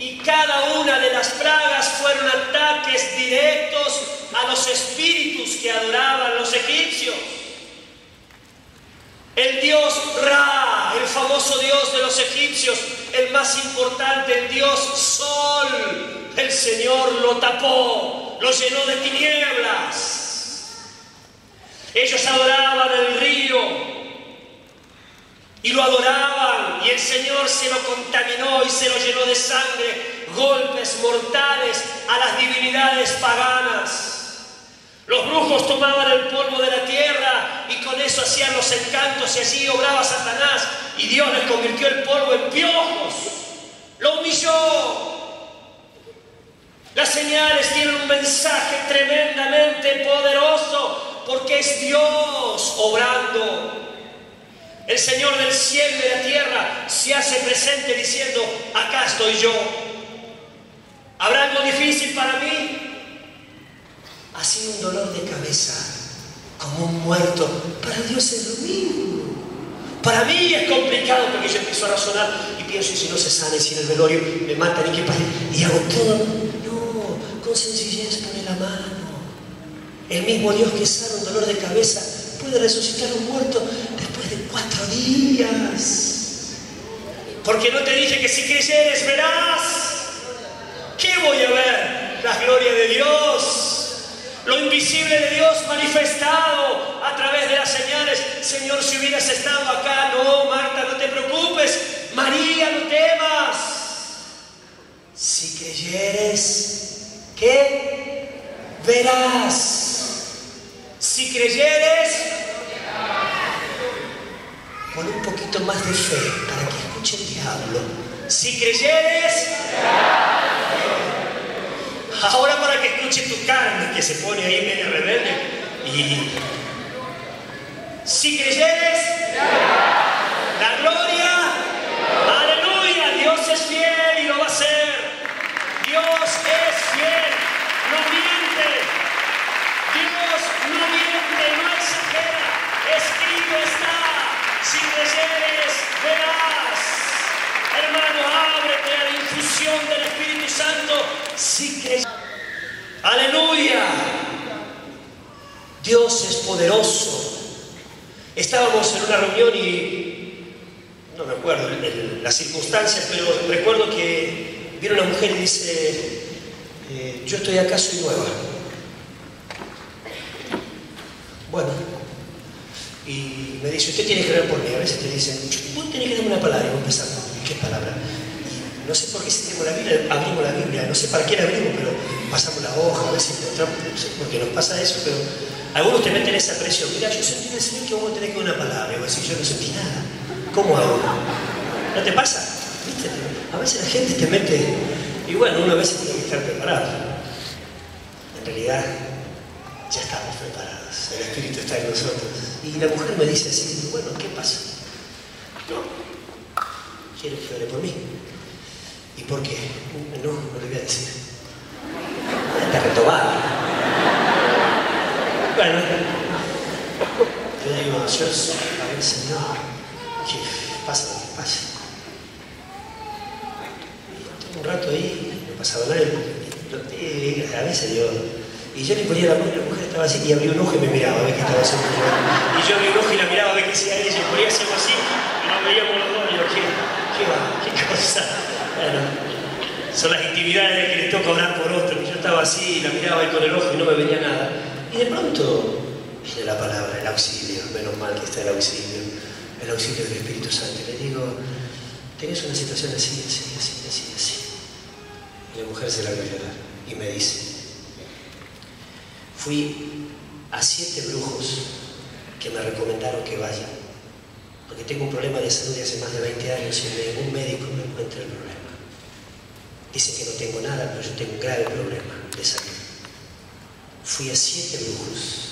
y cada una de las plagas fueron ataques directos a los espíritus que adoraban los egipcios. El dios Ra, el famoso dios de los egipcios, el más importante, el dios Sol, el Señor lo tapó, lo llenó de tinieblas. Ellos adoraban el río y lo adoraban, y el Señor se lo contaminó y se lo llenó de sangre, golpes mortales a las divinidades paganas. Los brujos tomaban el polvo de la tierra y con eso hacían los encantos, y allí obraba Satanás, y Dios les convirtió el polvo en piojos, lo humilló. Las señales tienen un mensaje tremendamente poderoso, porque es Dios obrando. El Señor del cielo y de la tierra se hace presente diciendo: acá estoy yo. ¿Habrá algo difícil para mí? Ha sido un dolor de cabeza, como un muerto. Para Dios es lo mismo. Para mí es complicado, porque yo empiezo a razonar y pienso: y si no se sana, y si en el velorio me matan, y qué pasa, y hago todo. No, con sencillez pone la mano. El mismo Dios que sana un dolor de cabeza puede resucitar a un muerto después de 4 días. Porque no te dije que si creyeres verás. ¿Qué voy a ver? La gloria de Dios, lo invisible de Dios manifestado a través de las señales. Señor, si hubieras estado acá. No, Marta, no te preocupes. María, no temas. Si creyeres, ¿qué? Verás. Si creyeres, con un poquito más de fe para que escuche el diablo. Si creyeres, ahora para que escuche tu carne, que se pone ahí medio rebelde. Y si creyeres, la gloria, aleluya. Dios es fiel y lo va a hacer. Dios es fiel, no miente. Dios no miente, no exagera. Escrito está: si creyeres, verás. Hermano, ábrete a la infusión del Espíritu Santo. Si creyeres. Aleluya. Dios es poderoso. Estábamos en una reunión y no me acuerdo las circunstancias, pero recuerdo que vino una mujer y dice: yo estoy acá, soy nueva. Bueno, y me dice: usted tiene que orar por mí. A veces te dicen: vos tenés que darme una palabra. Y vos pensás: ¿qué palabra? Y no sé por qué, si tenemos la Biblia, abrimos la Biblia. No sé para qué la abrimos, pero pasamos la hoja, a veces encontramos, no sé por qué nos pasa eso, pero algunos te meten esa presión. Mira, yo sentí del Señor que vos tenés que dar una palabra. Y vos decís: yo no sentí nada. ¿Cómo hago? ¿No te pasa? ¿Viste? A veces la gente te mete, y bueno, uno a veces tiene que estar preparado. En realidad, ya estamos preparados. El Espíritu está en nosotros. Y la mujer me dice así: bueno, ¿qué pasa? No, quiero que ore por mí. ¿Y por qué? No, no le voy a decir. Está retomada. Bueno, yo digo: Dios, a ver, Señor, ¿qué pasa? ¿Qué pasa? Y tengo un rato ahí, no pasaba nada. A veces Dios. Y yo le ponía la mano y la mujer estaba así, y abría un ojo y me miraba a ver qué estaba haciendo yo. Y yo abría un ojo y la miraba a ver qué hacía ella, y ponía hacerlo así, y nos veíamos los dos, y yo: ¿qué va? ¿Qué cosa? Bueno, son las intimidades de que le toca orar por otro. Y yo estaba así, y la miraba ahí con el ojo y no me venía nada. Y de pronto, Viene la palabra, el auxilio, menos mal que está el auxilio del Espíritu Santo. Y le digo, tenés una situación así. Y la mujer se larga a llorar y me dice, fui a 7 brujos que me recomendaron que vaya, porque tengo un problema de salud de hace más de 20 años y ningún médico me encuentra el problema. Dicen que no tengo nada, pero yo tengo un grave problema de salud. Fui a 7 brujos.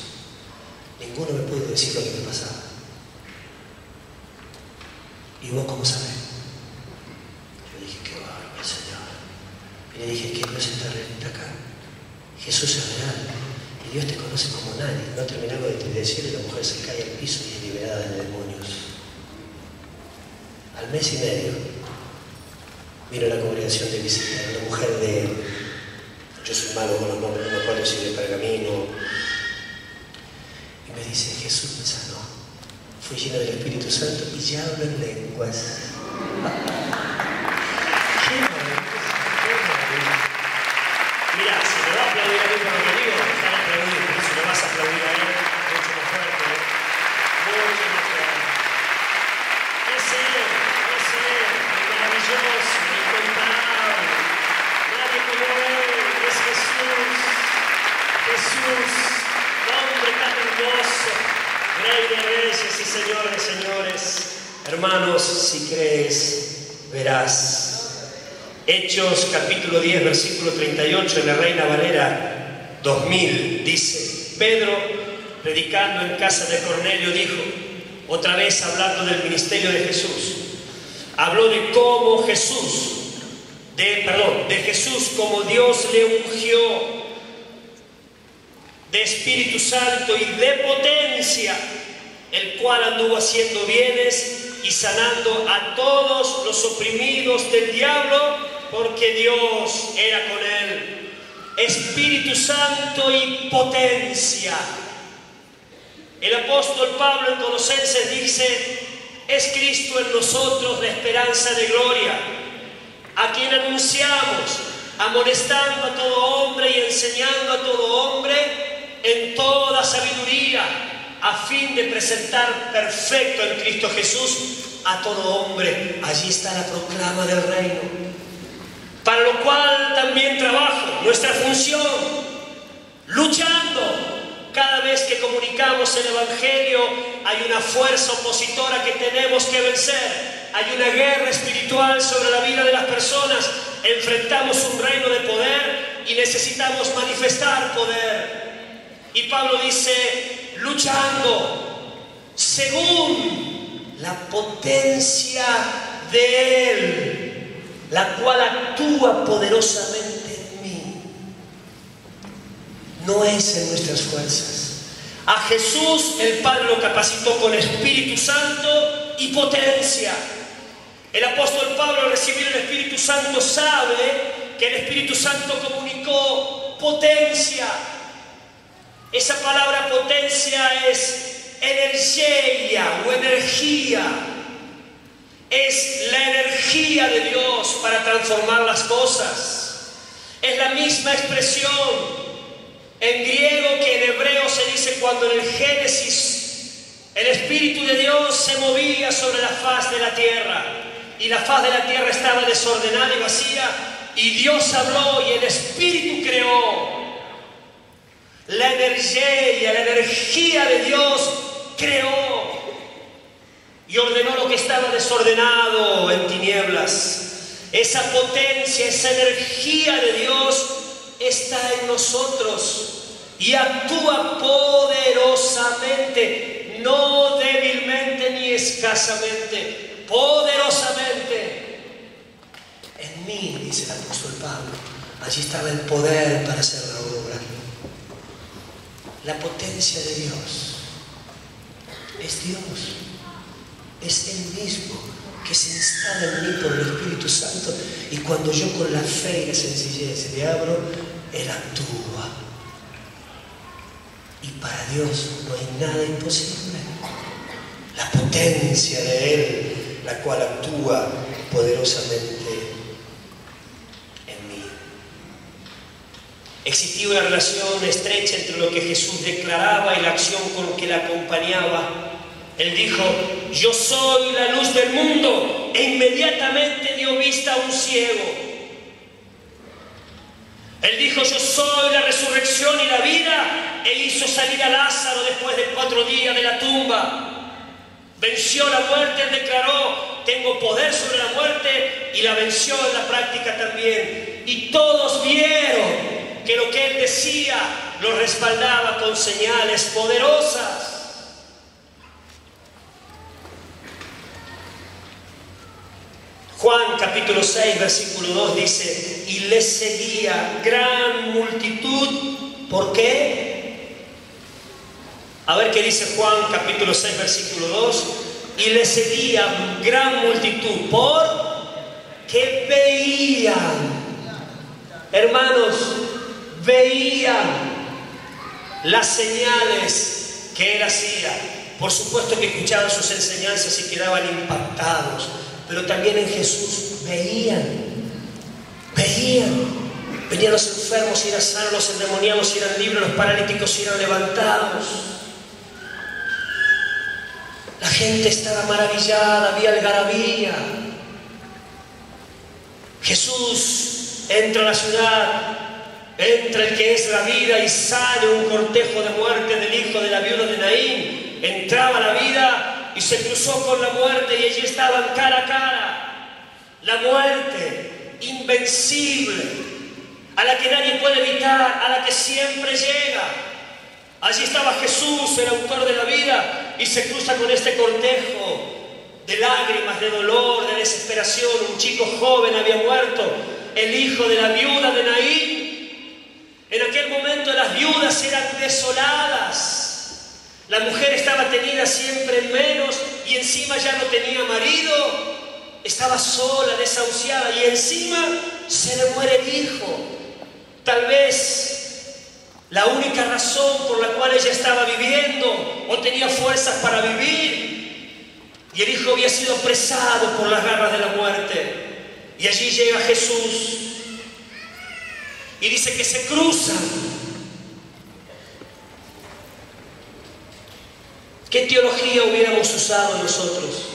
Ninguno me pudo decir lo que me pasaba. ¿Y vos cómo sabés? Yo dije, qué bárbaro, Señor. Y le dije, que Dios está realmente acá. Jesús es real. Y Dios te conoce como nadie. No terminaba de decirle, la mujer se cae al piso y es liberada de demonios. Al mes y medio vino a la congregación de visita, una mujer de, yo soy malo con los nombres, no me acuerdo si de Pergamino, y me dice, Jesús me sanó, fui lleno del Espíritu Santo y ya hablo en lenguas. ¡Qué maravilla! Mirá, si me va a aplaudir a mí por lo que digo, déjame aplaudir, pero si me vas a aplaudir a él, mucho más fuerte, mucho más fuerte. Es él, maravilloso, incomparable, nadie como él, es Jesús, nombre tan hermoso, Rey de reyes y Señor de señores. Hermanos, si crees, verás. Hechos capítulo 10, versículo 38, en la Reina Valera 2000, dice, Pedro, predicando en casa de Cornelio, dijo, otra vez hablando del ministerio de Jesús, habló de cómo Jesús, de Jesús como Dios le ungió de Espíritu Santo y de potencia, el cual anduvo haciendo bienes y sanando a todos los oprimidos del diablo, porque Dios era con él. Espíritu Santo y potencia. El apóstol Pablo en Colosenses dice, es Cristo en nosotros la esperanza de gloria, a quien anunciamos, amonestando a todo hombre y enseñando a todo hombre en toda sabiduría, a fin de presentar perfecto en Cristo Jesús a todo hombre. Allí está la proclama del reino, para lo cual también trabajo, nuestra función, luchando. Cada vez que comunicamos el Evangelio hay una fuerza opositora que tenemos que vencer. Hay una guerra espiritual sobre la vida de las personas. Enfrentamos un reino de poder y necesitamos manifestar poder. Y Pablo dice, luchando según la potencia de Él, la cual actúa poderosamente. No es en nuestras fuerzas. A Jesús el Padre lo capacitó con Espíritu Santo y potencia. El apóstol Pablo al recibir el Espíritu Santo sabe que el Espíritu Santo comunicó potencia. Esa palabra potencia es energía o energía. Es la energía de Dios para transformar las cosas. Es la misma expresión en griego que en hebreo se dice cuando en el Génesis el Espíritu de Dios se movía sobre la faz de la tierra y la faz de la tierra estaba desordenada y vacía y Dios habló y el Espíritu creó. La energía de Dios creó y ordenó lo que estaba desordenado en tinieblas. Esa potencia, esa energía de Dios está en nosotros y actúa poderosamente, no débilmente ni escasamente, poderosamente. En mí, dice el apóstol Pablo, allí estaba el poder para hacer la obra. La potencia de Dios es Dios, es Él mismo que se instala en mí por el Espíritu Santo, y cuando yo con la fe y la sencillez le abro, Él actúa. Y para Dios no hay nada imposible. La potencia de Él, la cual actúa poderosamente en mí. Existía una relación estrecha entre lo que Jesús declaraba y la acción con que la acompañaba. Él dijo: yo soy la luz del mundo, e inmediatamente dio vista a un ciego. Él dijo: yo soy la resurrección y la vida, e hizo salir a Lázaro después de 4 días de la tumba. Venció la muerte, él declaró: tengo poder sobre la muerte, y la venció en la práctica también. Y todos vieron que lo que él decía lo respaldaba con señales poderosas. Juan capítulo 6 versículo 2 dice: y le seguía gran multitud. ¿Por qué? A ver qué dice Juan capítulo 6 versículo 2. Y le seguía gran multitud porque veían, hermanos, veían las señales que él hacía. Por supuesto que escuchaban sus enseñanzas y quedaban impactados, pero también en Jesús veían. Venían los enfermos y eran sanos, los endemoniados y eran libres, los paralíticos y eran levantados. La gente estaba maravillada, había algarabía. Jesús entra a la ciudad, entra el que es la vida y sale un cortejo de muerte del hijo de la viuda de Naín. Entraba la vida y se cruzó con la muerte, y allí estaban cara a cara. La muerte invencible, a la que nadie puede evitar, a la que siempre llega. Allí estaba Jesús, el autor de la vida, y se cruza con este cortejo de lágrimas, de dolor, de desesperación. Un chico joven había muerto, el hijo de la viuda de Naín. En aquel momento las viudas eran desoladas. La mujer estaba tenida siempre en menos, y encima ya no tenía marido. Estaba sola, desahuciada, y encima se le muere el hijo. Tal vez la única razón por la cual ella estaba viviendo o tenía fuerzas para vivir. Y el hijo había sido apresado por las garras de la muerte. Y allí llega Jesús y dice que se cruzan. ¿Qué teología hubiéramos usado nosotros?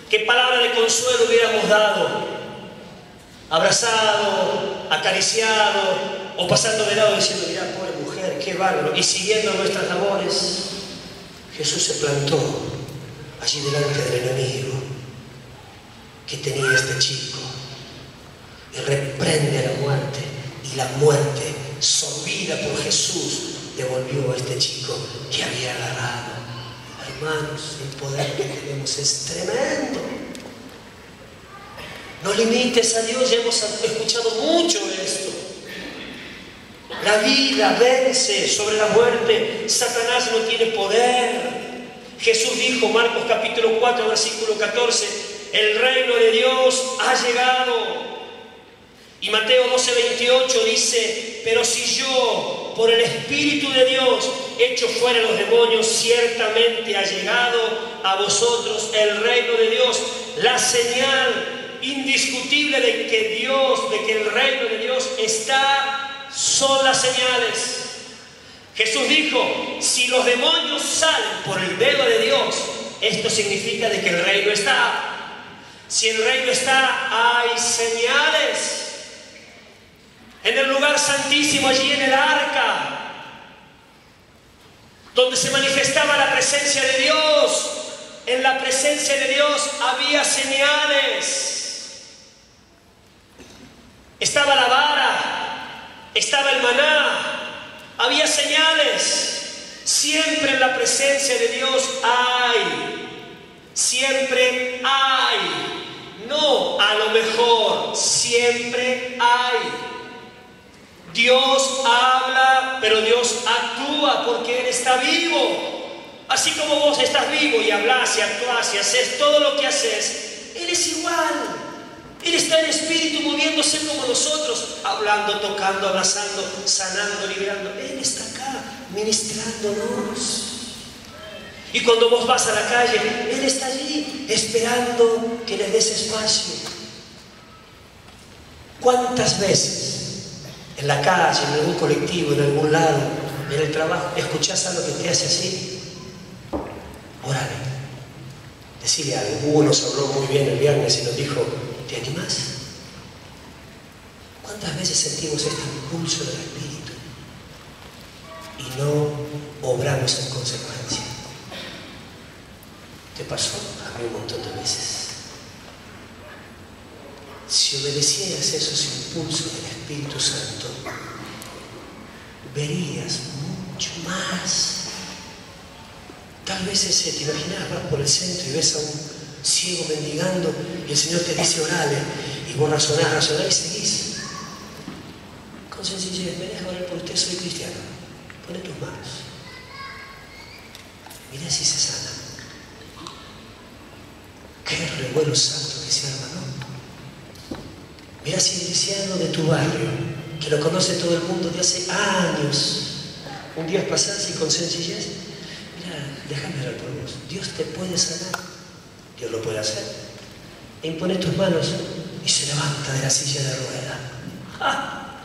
¿Qué palabra de consuelo hubiéramos dado? Abrazado, acariciado, o pasando de lado diciendo: mira, pobre mujer, qué bárbaro, y siguiendo nuestras labores. Jesús se plantó allí delante del enemigo que tenía este chico y reprende a la muerte, y la muerte, sorbida por Jesús, devolvió a este chico que había agarrado. Hermanos, el poder que tenemos es tremendo. No limites a Dios, ya hemos escuchado mucho esto. La vida vence sobre la muerte, Satanás no tiene poder. Jesús dijo, Marcos capítulo 4 versículo 14, el reino de Dios ha llegado. Y Mateo 12:28 dice, pero si yo, por el Espíritu de Dios, echo fuera los demonios, ciertamente ha llegado a vosotros el reino de Dios. La señal indiscutible de que el reino de Dios está, son las señales. Jesús dijo, si los demonios salen por el dedo de Dios, esto significa de que el reino está. Si el reino está, hay señales. En el lugar santísimo, allí en el arca, donde se manifestaba la presencia de Dios, en la presencia de Dios había señales. Estaba la vara, estaba el maná, había señales. Siempre en la presencia de Dios hay, siempre hay, no a lo mejor, siempre hay. Dios habla, pero Dios actúa porque Él está vivo. Así como vos estás vivo y hablas y actúas y haces todo lo que haces, Él es igual. Él está en espíritu moviéndose como nosotros, hablando, tocando, abrazando, sanando, liberando. Él está acá, ministrándonos. Y cuando vos vas a la calle, Él está allí, esperando que le des espacio. ¿Cuántas veces en la calle, en algún colectivo, en algún lado, en el trabajo, escuchás algo que te hace así, orale. Decirle algo. Hugo nos habló muy bien el viernes y nos dijo, ¿te animás? ¿Cuántas veces sentimos este impulso del Espíritu y no obramos en consecuencia? ¿Te pasó? A mí un montón de veces. Si obedecieras esos impulsos del Espíritu Santo, verías mucho más. Tal vez te imaginas, vas por el centro y ves a un ciego mendigando y el Señor te dice orale y vos razonás y seguís. Con sencillez, venés a orar por usted, soy cristiano. Pone tus manos. Mirá si se sana. Qué revuelo santo que se arma, ¿no? Mirá si el cristiano de tu barrio, que lo conoce todo el mundo de hace años, un día pasás y con sencillez, déjame orar por vos. Dios te puede sanar. Dios lo puede hacer. E impone tus manos y se levanta de la silla de rueda. ¡Ah!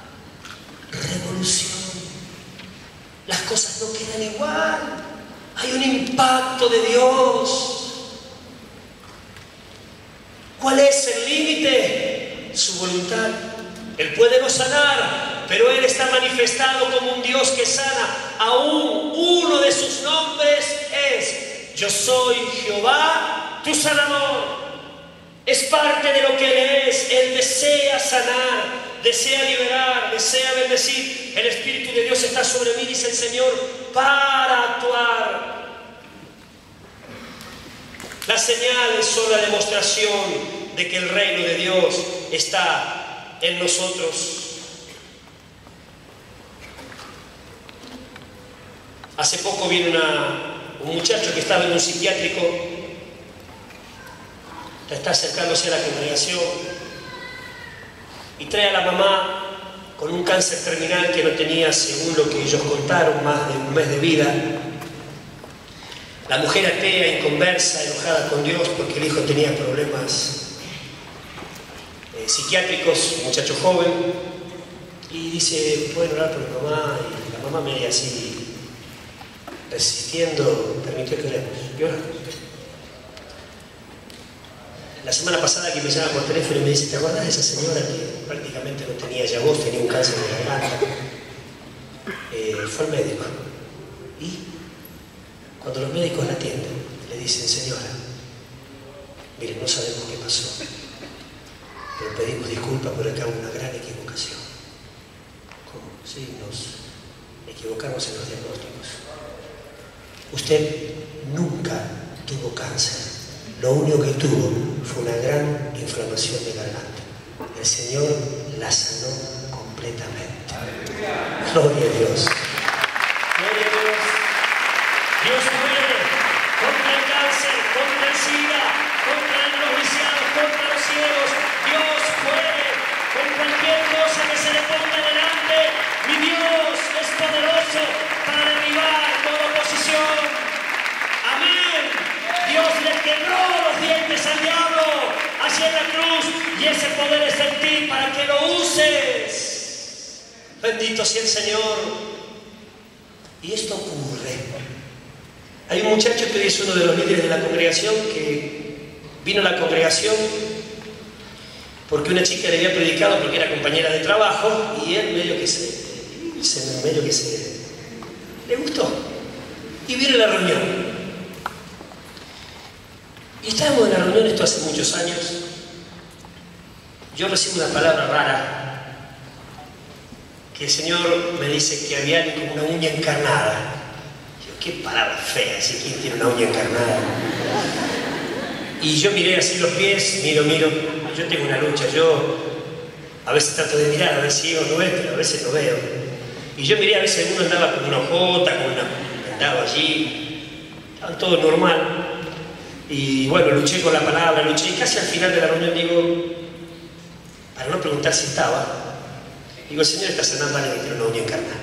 Revolución. Las cosas no quedan igual. Hay un impacto de Dios. ¿Cuál es el límite? Su voluntad. Él puede no sanar, pero Él está manifestado como un Dios que sana. Aún uno de sus nombres es: yo soy Jehová, tu sanador. Es parte de lo que Él es. Él desea sanar, desea liberar, desea bendecir. El Espíritu de Dios está sobre mí, dice el Señor, para actuar. Las señales son la demostración de que el reino de Dios está en nosotros. Hace poco vino un muchacho que estaba en un psiquiátrico, está acercándose a la congregación y trae a la mamá con un cáncer terminal que no tenía, según lo que ellos contaron, más de un mes de vida. La mujer atea, inconversa, enojada con Dios porque el hijo tenía problemas psiquiátricos, un muchacho joven, y dice: ¿pueden orar por mi mamá? Y la mamá media así, resistiendo, permitió que oremos. Y oramos. La semana pasada que me llama por teléfono y me dice: ¿te acuerdas de esa señora que prácticamente no tenía ya voz, tenía un cáncer de garganta? Fue al médico. Y cuando los médicos la atienden, le dicen: señora, mire, no sabemos qué pasó, pero pedimos disculpas por acá una gran equivocación. ¿Cómo? Sí, nos equivocamos en los diagnósticos. Usted nunca tuvo cáncer. Lo único que tuvo fue una gran inflamación de garganta. El Señor la sanó completamente. Gloria a Dios. Gloria a Dios. Dios puede contra el cáncer, contra el SIDA, contra los viciados, contra los ciegos. Dios puede con cualquier cosa que se le ponga delante. Mi Dios es poderoso para derribar toda oposición. Amén. Dios le quebró los dientes al diablo allí en la cruz, y ese poder está en ti para que lo uses. Bendito sea el Señor. Y esto ocurre. Hay un muchacho que hoy es uno de los líderes de la congregación, que vino a la congregación porque una chica le había predicado, porque era compañera de trabajo, y él medio que le gustó. Y vino a la reunión. Y estábamos en la reunión, esto hace muchos años. Yo recibo una palabra rara, que el Señor me dice que había alguien con una uña encarnada. Yo, qué palabra fea, si quién tiene una uña encarnada. Y yo miré así los pies, miro. Yo tengo una lucha, yo a veces trato de mirar, a ver si o no es, pero a veces no veo. Y yo miré, a veces uno andaba con una ojota, andaba allí, estaba todo normal. Y bueno, luché con la palabra, y casi al final de la reunión digo, para no preguntar si estaba, digo: el Señor está sanando a alguien que tiene una uña encarnada.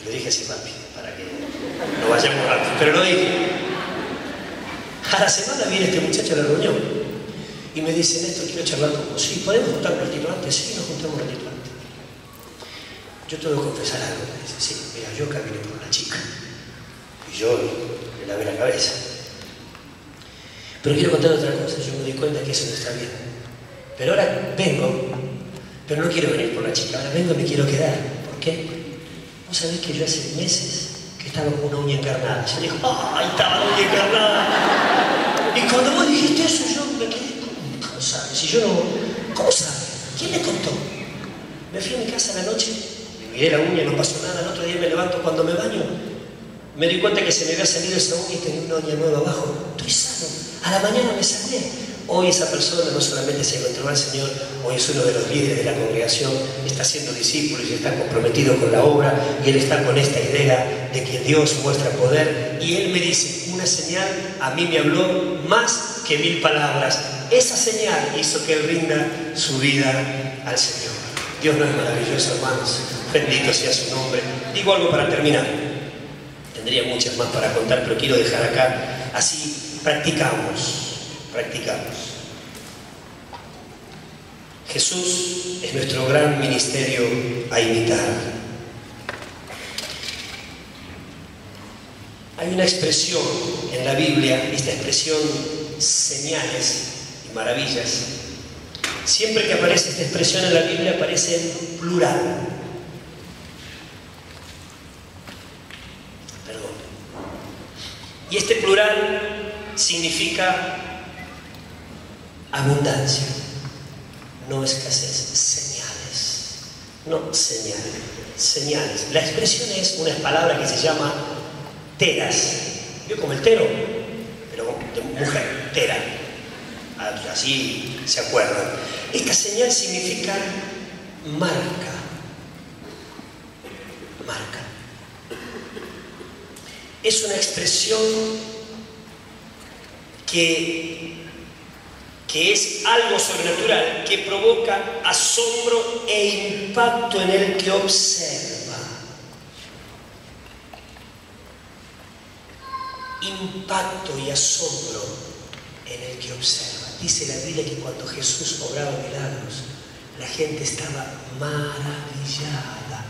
Y lo dije así rápido, para que no vayamos rápido, pero lo dije. A la semana viene este muchacho a la reunión y me dice: Néstor, quiero charlar con vos. Sí, ¿podemos juntar un ratito antes? Sí, nos juntamos un ratito antes. yo te debo confesar algo, me dice. Sí, mira, yo caminé por una chica y yo le lavé la cabeza. Pero quiero contar otra cosa, yo me di cuenta que eso no está bien. Pero ahora vengo, pero no quiero venir por la chica, ahora vengo y me quiero quedar. ¿Por qué? Vos sabés que yo hace meses que estaba con una uña encarnada. Yo digo, ¡ay, estaba la uña encarnada! Y cuando vos dijiste eso, yo me quedé, ¿cómo sabes? Si yo no, ¿cómo sabes? ¿Quién le contó? Me fui a mi casa a la noche, me miré la uña, no pasó nada. El otro día me levanto cuando me baño, me di cuenta que se me había salido esa uña y tenía una uña nueva abajo. Estoy sano. A la mañana me sané. Hoy esa persona no solamente se encontró al Señor, hoy es uno de los líderes de la congregación, está siendo discípulo y está comprometido con la obra, y él está con esta idea de que Dios muestra poder, y él me dice, una señal a mí me habló más que 1000 palabras. Esa señal hizo que él rinda su vida al Señor. Dios no es maravilloso, hermanos, bendito sea su nombre. Digo algo para terminar, tendría muchas más para contar, pero quiero dejar acá, así practicamos. Jesús es nuestro gran ministerio a imitar. Hay una expresión en la Biblia, esta expresión señales y maravillas. Siempre que aparece esta expresión en la Biblia aparece en plural. Perdón. Y este plural significa abundancia, no escasez, señales, no señales, señales. La expresión es una palabra que se llama teras. Yo como el tero, pero de mujer, tera. Así se acuerdan. Esta señal significa marca. Marca. Es una expresión que es algo sobrenatural, que provoca asombro e impacto en el que observa. Impacto y asombro en el que observa. Dice la Biblia que cuando Jesús obraba milagros, la gente estaba maravillada,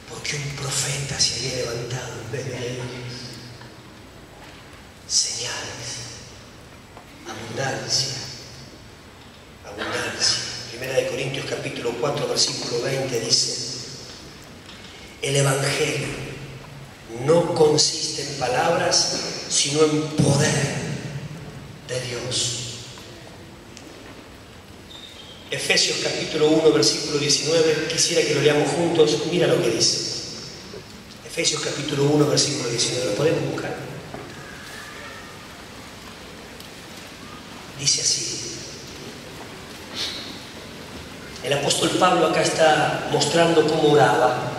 porque un profeta se había levantado en vez de ellos. Señales. Abundancia. Primera de Corintios capítulo 4 versículo 20 dice: el Evangelio no consiste en palabras, sino en poder de Dios. Efesios capítulo 1 versículo 19, quisiera que lo leamos juntos. Mira lo que dice. Efesios capítulo 1 versículo 19, ¿lo podemos buscar? Dice así. El apóstol Pablo acá está mostrando cómo oraba.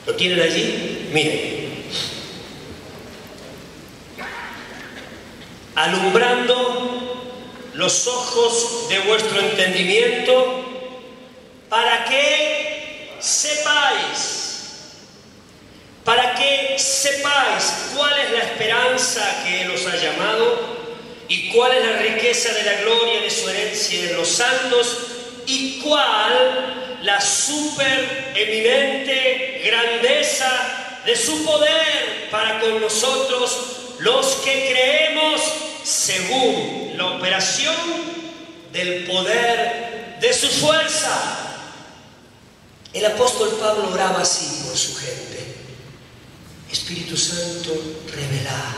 ¿Lo tienen allí? Miren. Alumbrando los ojos de vuestro entendimiento, para que sepáis cuál es la esperanza que Él os ha llamado y cuál es la riqueza de la gloria de su herencia en los santos y cuál la supereminente grandeza de su poder para con nosotros los que creemos según la operación del poder de su fuerza. El apóstol Pablo oraba así por su gente. Espíritu Santo, revelá,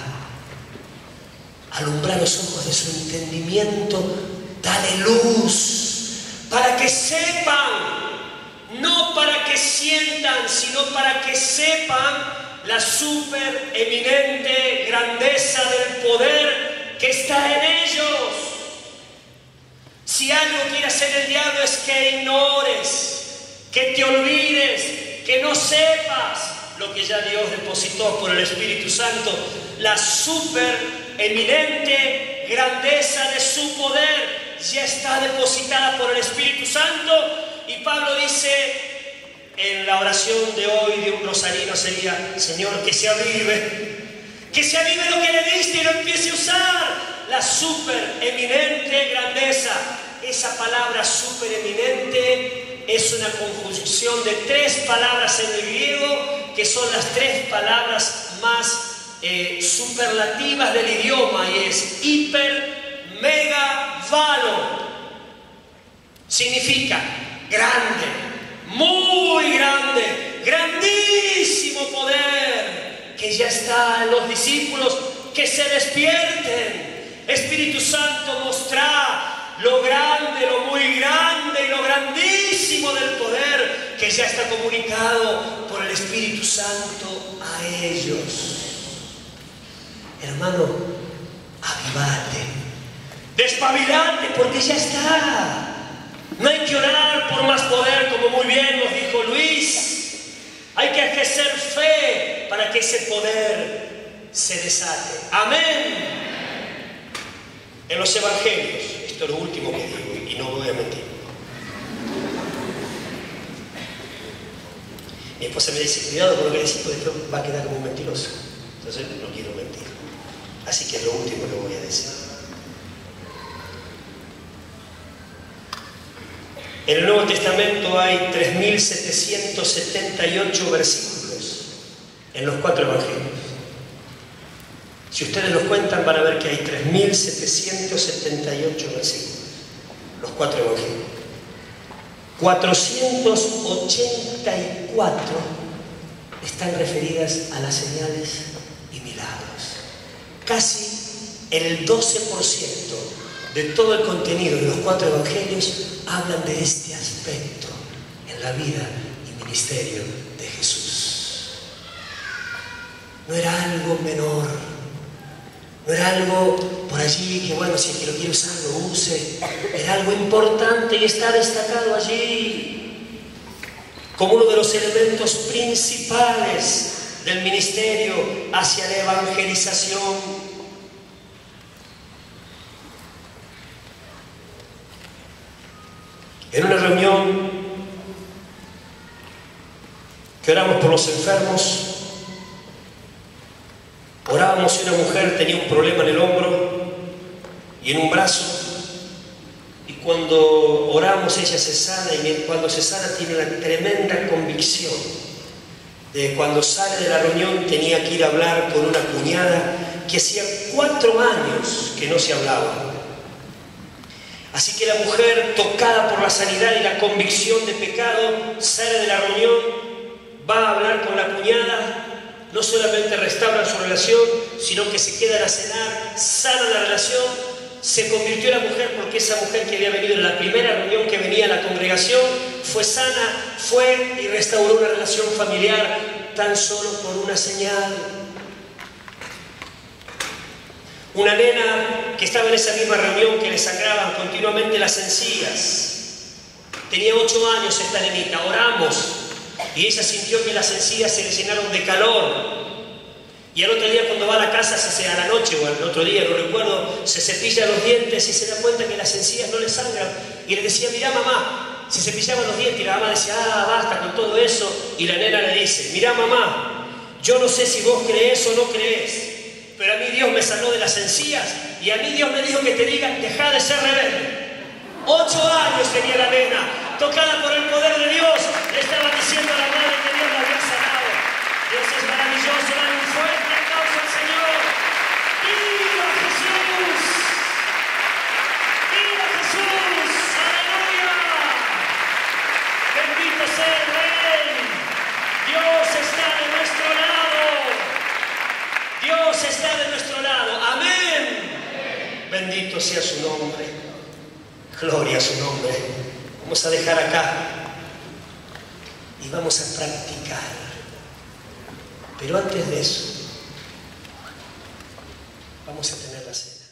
alumbra los ojos de su entendimiento, dale luz, para que sepan, no para que sientan, sino para que sepan la supereminente grandeza del poder que está en ellos. Si algo quiere hacer el diablo es que ignores, que te olvides, que no sepas lo que ya Dios depositó por el Espíritu Santo, la supereminente grandeza de su poder ya está depositada por el Espíritu Santo. Y Pablo dice en la oración de hoy de un rosarino sería: Señor, que se avive lo que le diste y lo empiece a usar, la supereminente grandeza. Esa palabra supereminente es una conjunción de 3 palabras en el griego, que son las 3 palabras más superlativas del idioma, y es hiper, mega, valo. Significa grande, muy grande, grandísimo poder, que ya está en los discípulos, que se despierten. Espíritu Santo, mostrá lo grande, lo muy grande y lo grandísimo del poder que ya está comunicado por el Espíritu Santo a ellos. Hermano, avivate, despabilate, porque ya está. No hay que orar por más poder, como muy bien nos dijo Luis. Hay que ejercer fe para que ese poder se desate. Amén. En los evangelios, esto es lo último que digo y no voy a mentir. Mi esposa me dice, cuidado con lo que decís, porque después va a quedar como mentiroso. Entonces no quiero mentir. Así que es lo último que voy a decir. En el Nuevo Testamento hay 3.778 versículos en los 4 evangelios. Si ustedes los cuentan van a ver que hay 3.778 versículos, los 4 evangelios. 484 están referidas a las señales y milagros. Casi el 12% de todo el contenido de los 4 evangelios hablan de este aspecto en la vida y ministerio de Jesús. No era algo menor, no era algo por allí que, bueno, si el que lo quiere usar lo use. Era algo importante y está destacado allí como uno de los elementos principales del ministerio hacia la evangelización. En una reunión que oramos por los enfermos, orábamos y una mujer tenía un problema en el hombro y en un brazo, y cuando oramos ella se sana, y cuando se sana tiene la tremenda convicción de que cuando sale de la reunión tenía que ir a hablar con una cuñada que hacía 4 años que no se hablaba. Así que la mujer, tocada por la sanidad y la convicción de pecado, sale de la reunión, va a hablar con la cuñada, no solamente restaura su relación, sino que se quedan a cenar, sana la relación. Se convirtió en la mujer porque esa mujer que había venido en la primera reunión que venía a la congregación fue sana, fue y restauró una relación familiar tan solo por una señal. Una nena que estaba en esa misma reunión que le sacaban continuamente las encías. Tenía 8 años esta nenita, oramos y ella sintió que las encías se le llenaron de calor. Y al otro día cuando va a la casa, a la noche o al otro día, no recuerdo, se cepilla los dientes y se da cuenta que las encías no le sangran. Y le decía, mirá mamá, se cepillaban los dientes, y la mamá decía, basta con todo eso. Y la nena le dice, mirá mamá, yo no sé si vos creés o no creés, pero a mí Dios me sanó de las encías y a mí Dios me dijo que te diga, dejá de ser rebelde. 8 años tenía la nena, tocada por el poder de Dios, le estaba diciendo a la madre que Dios la había sanado. Dios es maravilloso, dale un fuerte aplauso al Señor. ¡Viva Jesús! ¡Viva Jesús! ¡Aleluya! Bendito sea el Rey. Dios está de nuestro lado. Dios está de nuestro lado. Amén. Bendito sea su nombre. Gloria a su nombre. Vamos a dejar acá y vamos a practicar. Pero antes de eso, vamos a tener la cena.